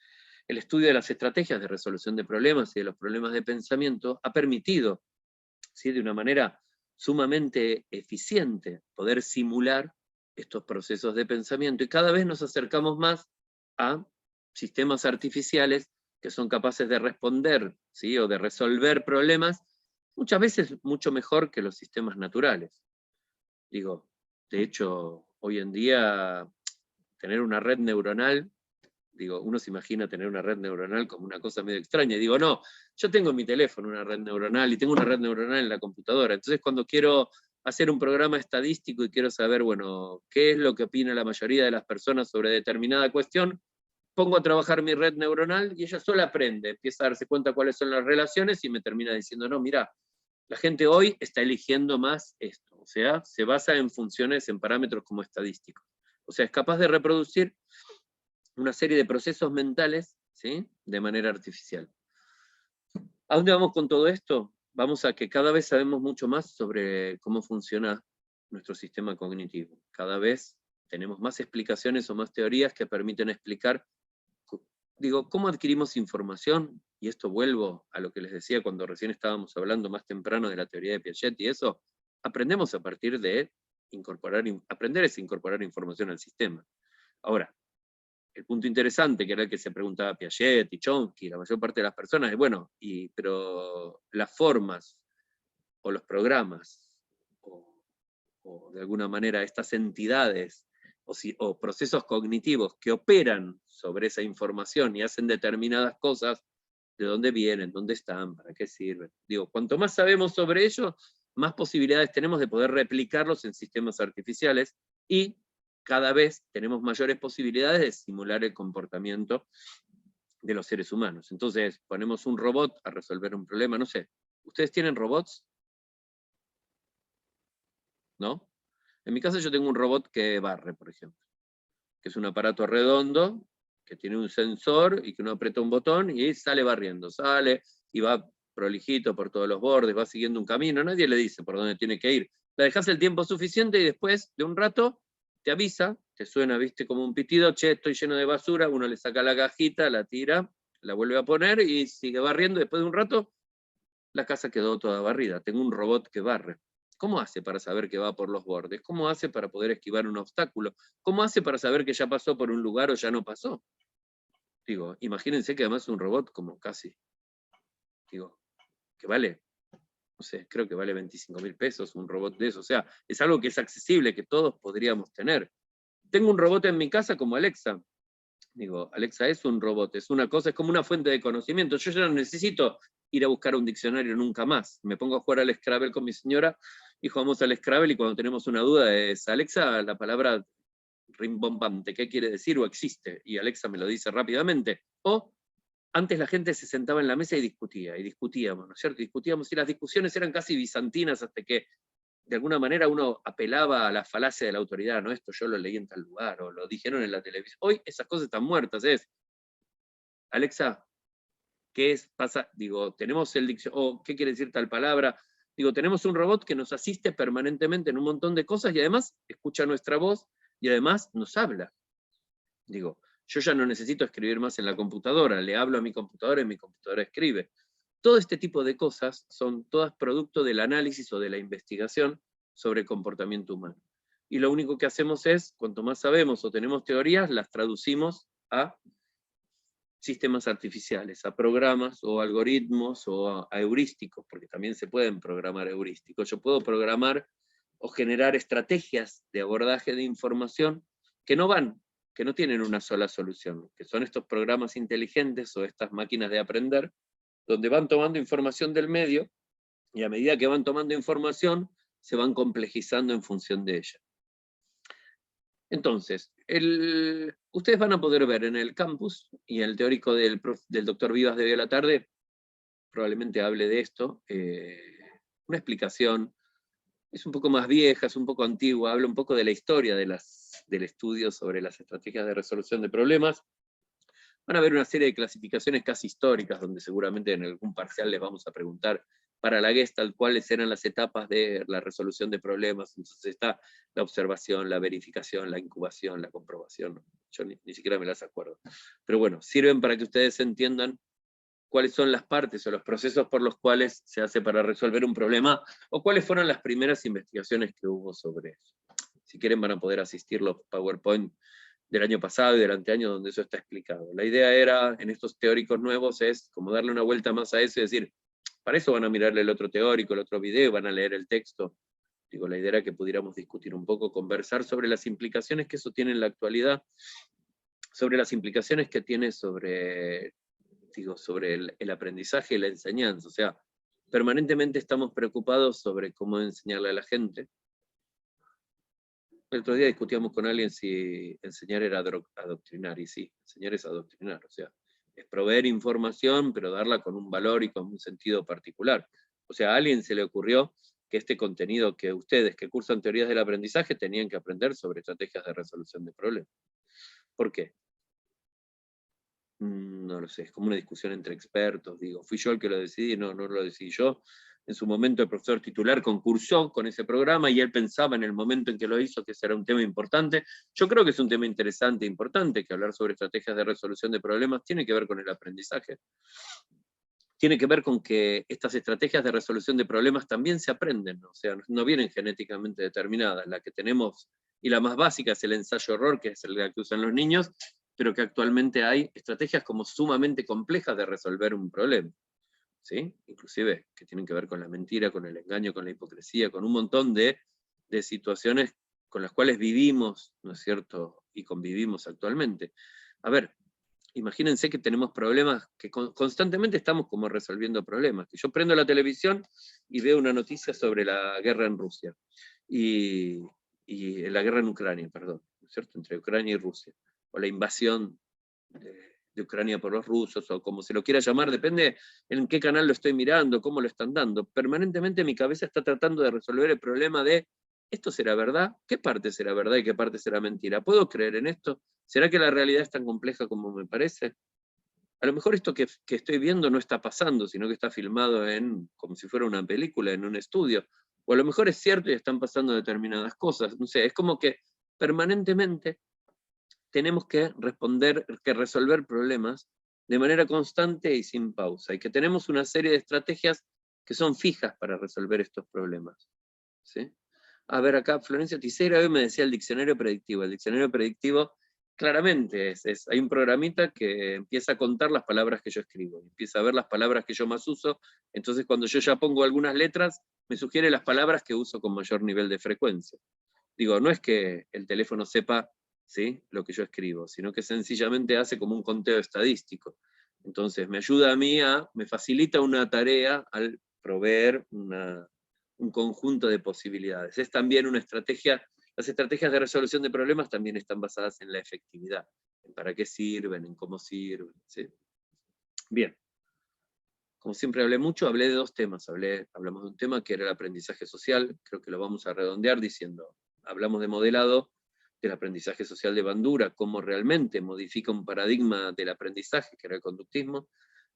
Speaker 1: El estudio de las estrategias de resolución de problemas y de los problemas de pensamiento ha permitido, ¿sí?, de una manera sumamente eficiente poder simular estos procesos de pensamiento, y cada vez nos acercamos más a sistemas artificiales que son capaces de responder, ¿sí?, o de resolver problemas, muchas veces mucho mejor que los sistemas naturales. Digo, de hecho, hoy en día, tener una red neuronal, digo, uno se imagina tener una red neuronal como una cosa medio extraña, y digo, no, yo tengo en mi teléfono una red neuronal, y tengo una red neuronal en la computadora, entonces cuando quiero hacer un programa estadístico y quiero saber, bueno, qué es lo que opina la mayoría de las personas sobre determinada cuestión, pongo a trabajar mi red neuronal y ella sola aprende, empieza a darse cuenta cuáles son las relaciones y me termina diciendo, no, mira, la gente hoy está eligiendo más esto, o sea, se basa en funciones, en parámetros como estadísticos. O sea, es capaz de reproducir una serie de procesos mentales, ¿sí?, de manera artificial. ¿A dónde vamos con todo esto? Vamos a que cada vez sabemos mucho más sobre cómo funciona nuestro sistema cognitivo. Cada vez tenemos más explicaciones o más teorías que permiten explicar, digo, cómo adquirimos información, y esto vuelvo a lo que les decía cuando recién estábamos hablando más temprano de la teoría de Piaget y eso, aprendemos a partir de aprender es incorporar información al sistema. Ahora, el punto interesante, que era el que se preguntaba Piaget y Chomsky, la mayor parte de las personas, es bueno, pero las formas, o los programas, o de alguna manera estas entidades, o procesos cognitivos que operan sobre esa información y hacen determinadas cosas, ¿de dónde vienen? ¿Dónde están? ¿Para qué sirven? Digo, cuanto más sabemos sobre ello, más posibilidades tenemos de poder replicarlos en sistemas artificiales, y cada vez tenemos mayores posibilidades de simular el comportamiento de los seres humanos. Entonces, ponemos un robot a resolver un problema, no sé, ¿ustedes tienen robots? ¿No? En mi casa yo tengo un robot que barre, por ejemplo, que es un aparato redondo, que tiene un sensor, y que uno aprieta un botón y sale barriendo, sale y va prolijito por todos los bordes, va siguiendo un camino, nadie le dice por dónde tiene que ir. La dejas el tiempo suficiente y después de un rato te avisa, te suena, viste, como un pitido, che, estoy lleno de basura, uno le saca la cajita, la tira, la vuelve a poner y sigue barriendo. Después de un rato, la casa quedó toda barrida. Tengo un robot que barre. ¿Cómo hace para saber que va por los bordes? ¿Cómo hace para poder esquivar un obstáculo? ¿Cómo hace para saber que ya pasó por un lugar o ya no pasó? Digo, imagínense que además es un robot como casi, digo, que vale, no sé, creo que vale 25.000 pesos un robot de eso. O sea, es algo que es accesible, que todos podríamos tener. Tengo un robot en mi casa como Alexa. Digo, Alexa es un robot, es una cosa, es como una fuente de conocimiento. Yo ya no necesito ir a buscar un diccionario nunca más. Me pongo a jugar al Scrabble con mi señora y jugamos al Scrabble, y cuando tenemos una duda es, Alexa, la palabra rimbombante, ¿qué quiere decir o existe? Y Alexa me lo dice rápidamente. O antes la gente se sentaba en la mesa y discutíamos, ¿no es cierto? Discutíamos, y las discusiones eran casi bizantinas, hasta que de alguna manera uno apelaba a la falacia de la autoridad, ¿no? Esto yo lo leí en tal lugar, o lo dijeron en la televisión. Hoy esas cosas están muertas, es, Alexa, ¿qué es? Pasa, digo, tenemos el diccionario, o ¿qué quiere decir tal palabra? Digo, tenemos un robot que nos asiste permanentemente en un montón de cosas, y además escucha nuestra voz, y además nos habla. Digo, yo ya no necesito escribir más en la computadora, le hablo a mi computadora y mi computadora escribe. Todo este tipo de cosas son todas producto del análisis o de la investigación sobre el comportamiento humano. Y lo único que hacemos es, cuanto más sabemos o tenemos teorías, las traducimos a sistemas artificiales, a programas o algoritmos o a heurísticos, porque también se pueden programar heurísticos. Yo puedo programar o generar estrategias de abordaje de información que no tienen una sola solución, que son estos programas inteligentes o estas máquinas de aprender, donde van tomando información del medio, y a medida que van tomando información, se van complejizando en función de ella. Entonces, ustedes van a poder ver en el campus, y el teórico del doctor Vivas de hoy a la tarde probablemente hable de esto, una explicación, es un poco más vieja, es un poco antigua, habla un poco de la historia del estudio sobre las estrategias de resolución de problemas. Van a ver una serie de clasificaciones casi históricas, donde seguramente en algún parcial les vamos a preguntar para la Gestalt cuáles eran las etapas de la resolución de problemas. Entonces está la observación, la verificación, la incubación, la comprobación. Yo ni siquiera me las acuerdo. Pero bueno, sirven para que ustedes entiendan cuáles son las partes o los procesos por los cuales se hace para resolver un problema, o cuáles fueron las primeras investigaciones que hubo sobre eso. Si quieren van a poder asistir los PowerPoint del año pasado y del anteaño donde eso está explicado. La idea era, en estos teóricos nuevos, es como darle una vuelta más a eso y decir, para eso van a mirarle el otro teórico, el otro video, van a leer el texto. Digo, la idea era que pudiéramos discutir un poco, conversar sobre las implicaciones que eso tiene en la actualidad, sobre las implicaciones que tiene sobre el aprendizaje y la enseñanza. O sea, permanentemente estamos preocupados sobre cómo enseñarle a la gente. El otro día discutíamos con alguien si enseñar era adoctrinar, y sí, enseñar es adoctrinar, o sea, es proveer información, pero darla con un valor y con un sentido particular. O sea, a alguien se le ocurrió que este contenido que ustedes que cursan teorías del aprendizaje tenían que aprender sobre estrategias de resolución de problemas. ¿Por qué? No lo sé, es como una discusión entre expertos, digo, fui yo el que lo decidí, no lo decidí yo. En su momento el profesor titular concursó con ese programa y él pensaba en el momento en que lo hizo que ese era un tema importante. Yo creo que es un tema interesante e importante, que hablar sobre estrategias de resolución de problemas tiene que ver con el aprendizaje. Tiene que ver con que estas estrategias de resolución de problemas también se aprenden, o sea, no vienen genéticamente determinadas. La que tenemos, y la más básica, es el ensayo-error, que es la que usan los niños, pero que actualmente hay estrategias como sumamente complejas de resolver un problema. ¿Sí? Inclusive que tienen que ver con la mentira, con el engaño, con la hipocresía, con un montón de situaciones con las cuales vivimos, ¿no es cierto?, y convivimos actualmente. A ver, imagínense que tenemos problemas, que constantemente estamos como resolviendo problemas, que yo prendo la televisión y veo una noticia sobre la guerra en Rusia, y la guerra en Ucrania, perdón, ¿no es cierto?, entre Ucrania y Rusia, o la invasión de Ucrania por los rusos, o como se lo quiera llamar, depende en qué canal lo estoy mirando, cómo lo están dando. Permanentemente mi cabeza está tratando de resolver el problema de, ¿esto será verdad? ¿Qué parte será verdad y qué parte será mentira? ¿Puedo creer en esto? ¿Será que la realidad es tan compleja como me parece? A lo mejor esto que estoy viendo no está pasando, sino que está filmado como si fuera una película, en un estudio. O a lo mejor es cierto y están pasando determinadas cosas. No sé, es como que permanentemente tenemos que resolver problemas de manera constante y sin pausa, y que tenemos una serie de estrategias que son fijas para resolver estos problemas. ¿Sí? A ver, acá Florencia Tisera hoy me decía el diccionario predictivo. El diccionario predictivo claramente hay un programita que empieza a contar las palabras que yo escribo, empieza a ver las palabras que yo más uso, entonces cuando yo ya pongo algunas letras, me sugiere las palabras que uso con mayor nivel de frecuencia. Digo, no es que el teléfono sepa, ¿sí?, lo que yo escribo, sino que sencillamente hace como un conteo estadístico. Entonces me ayuda a mí, me facilita una tarea al proveer un conjunto de posibilidades. Es también una estrategia, las estrategias de resolución de problemas también están basadas en la efectividad, en para qué sirven, en cómo sirven, ¿sí? Bien. Como siempre hablé mucho, hablé de dos temas. Hablamos de un tema que era el aprendizaje social, creo que lo vamos a redondear diciendo, hablamos de modelado del aprendizaje social de Bandura, cómo realmente modifica un paradigma del aprendizaje, que era el conductismo.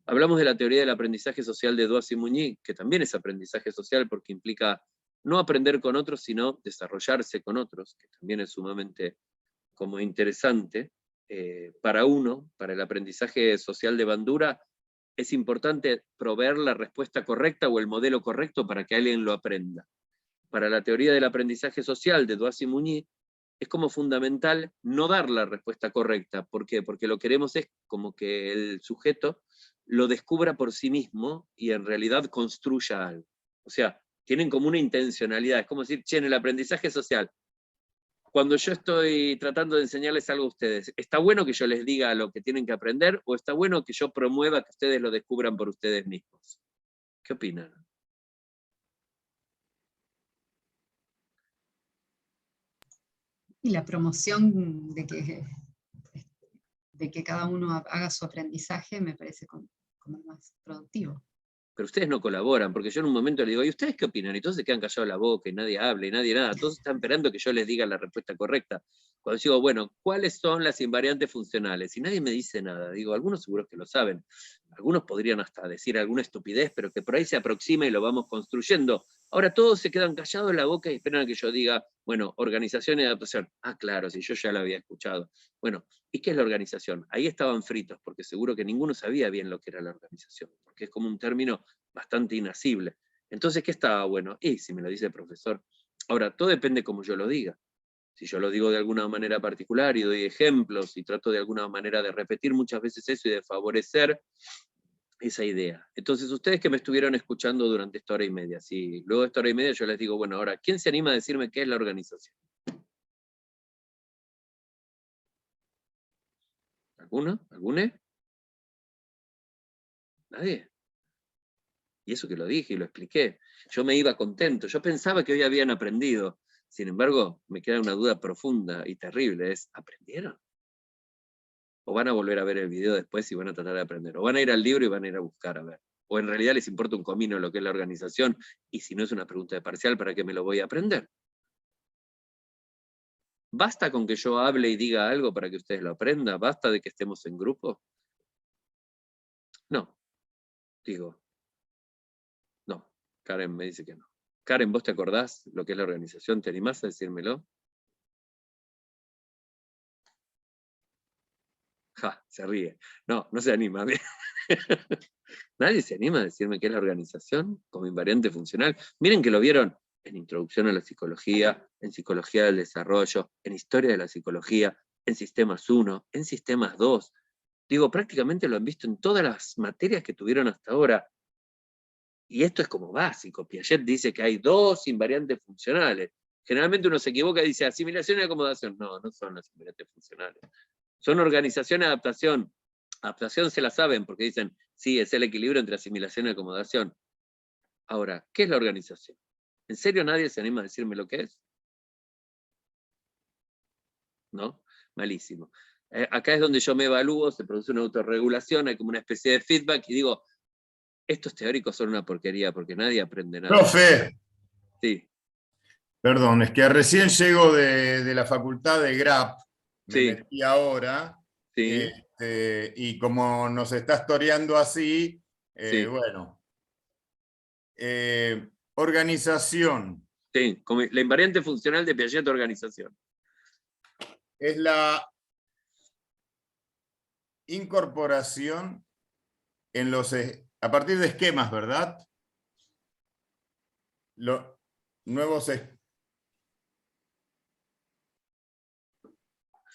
Speaker 1: Hablamos de la teoría del aprendizaje social de Dois y Muñiz, que también es aprendizaje social porque implica no aprender con otros, sino desarrollarse con otros, que también es sumamente como interesante. Para el aprendizaje social de Bandura, es importante proveer la respuesta correcta o el modelo correcto para que alguien lo aprenda. Para la teoría del aprendizaje social de Dois y Muñiz, es como fundamental no dar la respuesta correcta. ¿Por qué? Porque lo que queremos es como que el sujeto lo descubra por sí mismo y en realidad construya algo. O sea, tienen como una intencionalidad. Es como decir, che, en el aprendizaje social, cuando yo estoy tratando de enseñarles algo a ustedes, ¿está bueno que yo les diga lo que tienen que aprender o está bueno que yo promueva que ustedes lo descubran por ustedes mismos? ¿Qué opinan?
Speaker 4: Y la promoción de que cada uno haga su aprendizaje me parece como más productivo.
Speaker 1: pero ustedes no colaboran, porque yo en un momento le digo, ¿y ustedes qué opinan? Y todos se quedan callados la boca, y nadie habla, y nadie nada, todos están esperando que yo les diga la respuesta correcta. Cuando digo, bueno, ¿cuáles son las invariantes funcionales? Y nadie me dice nada, digo, algunos seguros que lo saben, algunos podrían hasta decir alguna estupidez, pero que por ahí se aproxima y lo vamos construyendo. Ahora todos se quedan callados la boca y esperan a que yo diga, bueno, organización y adaptación. Ah, claro, si yo ya lo había escuchado. Bueno, ¿y qué es la organización? Ahí estaban fritos, porque seguro que ninguno sabía bien lo que era la organización, porque es como un término bastante inasible. Entonces, ¿qué estaba bueno? Y si me lo dice el profesor. Ahora, todo depende como yo lo diga. Si yo lo digo de alguna manera particular y doy ejemplos y trato de alguna manera de repetir muchas veces eso y de favorecer esa idea. Entonces, ustedes que me estuvieron escuchando durante esta hora y media, si luego de esta hora y media yo les digo, bueno, ahora, ¿quién se anima a decirme qué es la organización? ¿Alguno? ¿Algune? ¿Nadie? Y eso que lo dije y lo expliqué. Yo me iba contento, yo pensaba que hoy habían aprendido. Sin embargo, me queda una duda profunda y terrible, es, ¿aprendieron? ¿O van a volver a ver el video después y van a tratar de aprender? ¿O van a ir al libro y van a ir a buscar a ver? ¿O en realidad les importa un comino lo que es la organización? Y si no es una pregunta de parcial, ¿para qué me lo voy a aprender? ¿Basta con que yo hable y diga algo para que ustedes lo aprendan? ¿Basta de que estemos en grupo? No. Digo, no. Karen me dice que no. Karen, ¿vos te acordás lo que es la organización? ¿Te animás a decírmelo? Ja, se ríe. No, no se anima. ¿Nadie se anima a decirme qué es la organización como invariante funcional? Miren que lo vieron en Introducción a la Psicología, en Psicología del Desarrollo, en Historia de la Psicología, en Sistemas 1, en Sistemas 2. Digo, prácticamente lo han visto en todas las materias que tuvieron hasta ahora. Y esto es como básico. Piaget dice que hay dos invariantes funcionales. Generalmente uno se equivoca y dice asimilación y acomodación. No, no son las invariantes funcionales. Son organización y adaptación. Adaptación se la saben porque dicen, sí, es el equilibrio entre asimilación y acomodación. Ahora, ¿qué es la organización? ¿En serio nadie se anima a decirme lo que es? ¿No? Malísimo. Acá es donde yo me evalúo, se produce una autorregulación, hay como una especie de feedback y digo, estos teóricos son una porquería porque nadie aprende nada.
Speaker 6: Profe,
Speaker 1: Sí,
Speaker 6: perdón, es que recién llego de la facultad de GRAP, me
Speaker 1: sí,
Speaker 6: metí ahora,
Speaker 1: sí,
Speaker 6: y como nos estás toreando así,
Speaker 1: sí,
Speaker 6: bueno, organización
Speaker 1: sí. Como la invariante funcional de Piaget, organización.
Speaker 6: es la incorporación en a partir de esquemas, ¿verdad? Los nuevos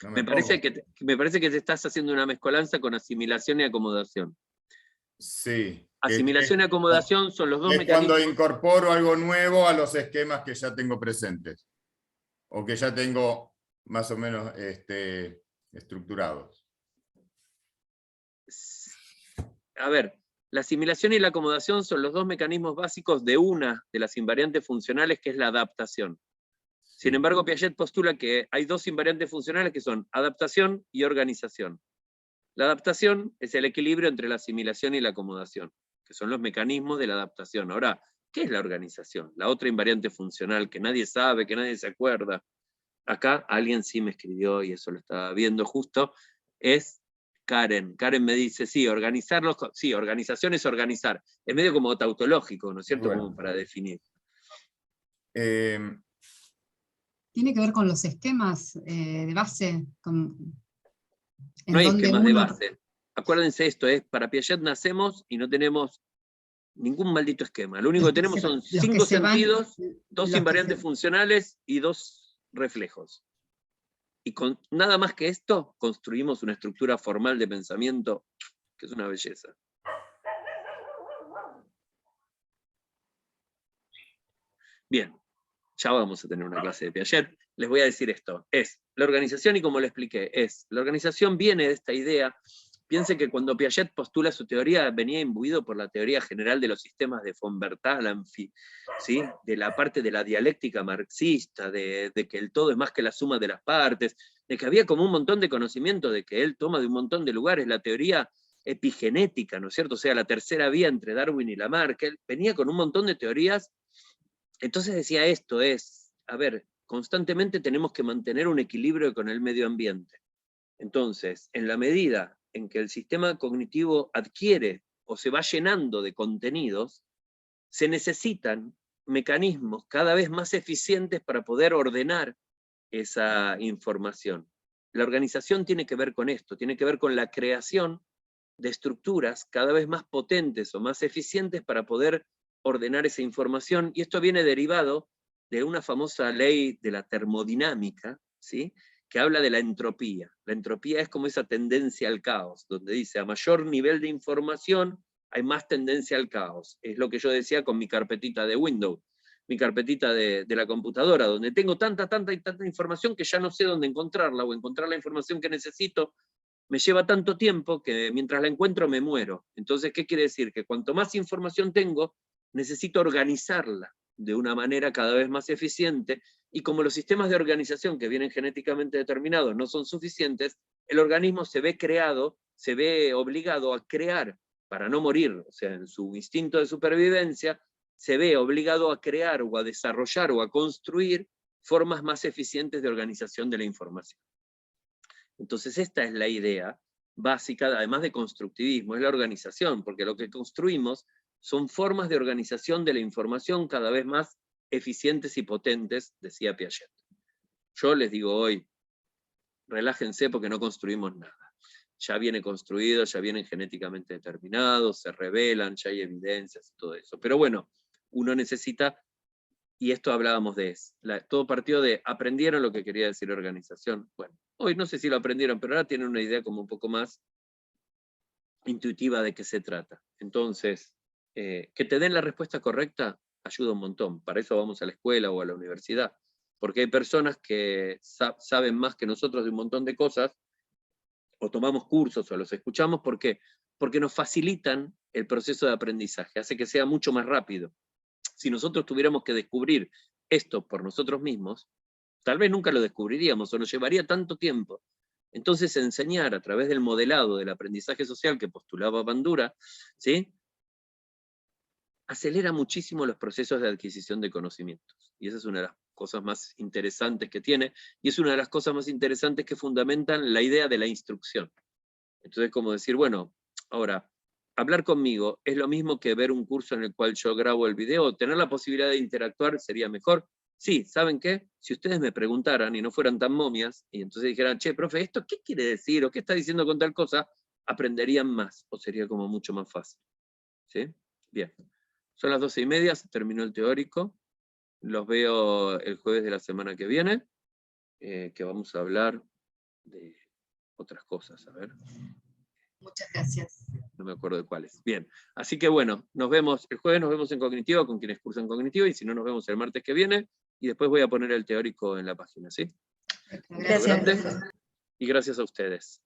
Speaker 6: no
Speaker 1: Me parece que te estás haciendo una mezcolanza con asimilación y acomodación.
Speaker 6: sí.
Speaker 1: Asimilación y acomodación son los dos
Speaker 6: Es
Speaker 1: mecanismos.
Speaker 6: cuando incorporo algo nuevo a los esquemas que ya tengo presentes. O que ya tengo más o menos estructurados.
Speaker 1: A ver, la asimilación y la acomodación son los dos mecanismos básicos de una de las invariantes funcionales, que es la adaptación. Sin embargo, Piaget postula que hay dos invariantes funcionales que son adaptación y organización. La adaptación es el equilibrio entre la asimilación y la acomodación, que son los mecanismos de la adaptación. Ahora, ¿qué es la organización? La otra invariante funcional que nadie sabe, que nadie se acuerda. Acá alguien sí me escribió, y eso lo estaba viendo justo, es Karen. Karen me dice, sí, organizarlos, sí, organización es organizar. Es medio como tautológico, ¿no es cierto?
Speaker 6: Bueno.
Speaker 1: Como para definir.
Speaker 4: Tiene que ver con los esquemas de base.
Speaker 1: No hay esquemas de base. Acuérdense esto, para Piaget nacemos y no tenemos ningún maldito esquema. Lo único que tenemos son 5 sentidos, 2 invariantes funcionales y 2 reflejos. Y con nada más que esto, construimos una estructura formal de pensamiento que es una belleza. Bien, ya vamos a tener una clase de Piaget. Les voy a decir esto. La organización, y como le expliqué, la organización viene de esta idea. Piensen que cuando Piaget postula su teoría, venía imbuido por la teoría general de los sistemas de von Bertalanffy, ¿sí? De la parte de la dialéctica marxista, de que el todo es más que la suma de las partes, de que había como un montón de conocimiento, de que él toma de un montón de lugares la teoría epigenética, ¿no es cierto? O sea, la tercera vía entre Darwin y Lamarck, él venía con un montón de teorías. Entonces decía, esto es, a ver, constantemente tenemos que mantener un equilibrio con el medio ambiente. Entonces, en la medida en que el sistema cognitivo adquiere o se va llenando de contenidos, se necesitan mecanismos cada vez más eficientes para poder ordenar esa información. La organización tiene que ver con esto, tiene que ver con la creación de estructuras cada vez más potentes o más eficientes para poder ordenar esa información, y esto viene derivado de una famosa ley de la termodinámica, ¿sí?, que habla de la entropía. La entropía es como esa tendencia al caos, donde dice, a mayor nivel de información, hay más tendencia al caos. Es lo que yo decía con mi carpetita de Windows, mi carpetita de la computadora, donde tengo tanta información que ya no sé dónde encontrarla, o encontrar la información que necesito, me lleva tanto tiempo que mientras la encuentro me muero. Entonces, ¿qué quiere decir? Que cuanto más información tengo, necesito organizarla de una manera cada vez más eficiente, y como los sistemas de organización que vienen genéticamente determinados no son suficientes, el organismo se ve creado, se ve obligado a crear, para no morir, o sea, en su instinto de supervivencia, se ve obligado a crear o a desarrollar o a construir formas más eficientes de organización de la información. Entonces esta es la idea básica, además de constructivismo, es la organización, porque lo que construimos son formas de organización de la información cada vez más eficientes y potentes, decía Piaget. Yo les digo hoy, relájense porque no construimos nada. Ya viene construido, ya vienen genéticamente determinados, se revelan, ya hay evidencias y todo eso. Pero bueno, uno necesita, y esto hablábamos de eso, todo partió de, ¿aprendieron lo que quería decir organización? Bueno, hoy no sé si lo aprendieron, pero ahora tienen una idea como un poco más intuitiva de qué se trata. Entonces, que te den la respuesta correcta ayuda un montón. Para eso vamos a la escuela o a la universidad. Porque hay personas que saben más que nosotros de un montón de cosas, o tomamos cursos o los escuchamos, ¿por qué? Porque nos facilitan el proceso de aprendizaje, hace que sea mucho más rápido. Si nosotros tuviéramos que descubrir esto por nosotros mismos, tal vez nunca lo descubriríamos, o nos llevaría tanto tiempo. Entonces, enseñar a través del modelado del aprendizaje social que postulaba Bandura, ¿sí?, acelera muchísimo los procesos de adquisición de conocimientos. Y esa es una de las cosas más interesantes que tiene, y es una de las cosas más interesantes que fundamentan la idea de la instrucción. Entonces, como decir, bueno, ahora, hablar conmigo es lo mismo que ver un curso en el cual yo grabo el video, tener la posibilidad de interactuar sería mejor. Sí, ¿saben qué? Si ustedes me preguntaran y no fueran tan momias, y entonces dijeran, che, profe, ¿esto qué quiere decir? ¿O qué está diciendo con tal cosa? Aprenderían más, o sería como mucho más fácil. ¿Sí? Bien. Son las 12:30, se terminó el teórico. Los veo el jueves de la semana que viene, que vamos a hablar de otras cosas, a ver.
Speaker 4: Muchas gracias.
Speaker 1: No me acuerdo de cuáles. Bien, así que bueno, nos vemos, el jueves nos vemos en Cognitivo, con quienes cursan Cognitivo, y si no nos vemos el martes que viene, y después voy a poner el teórico en la página, ¿sí?
Speaker 4: Gracias.
Speaker 1: Y gracias a ustedes.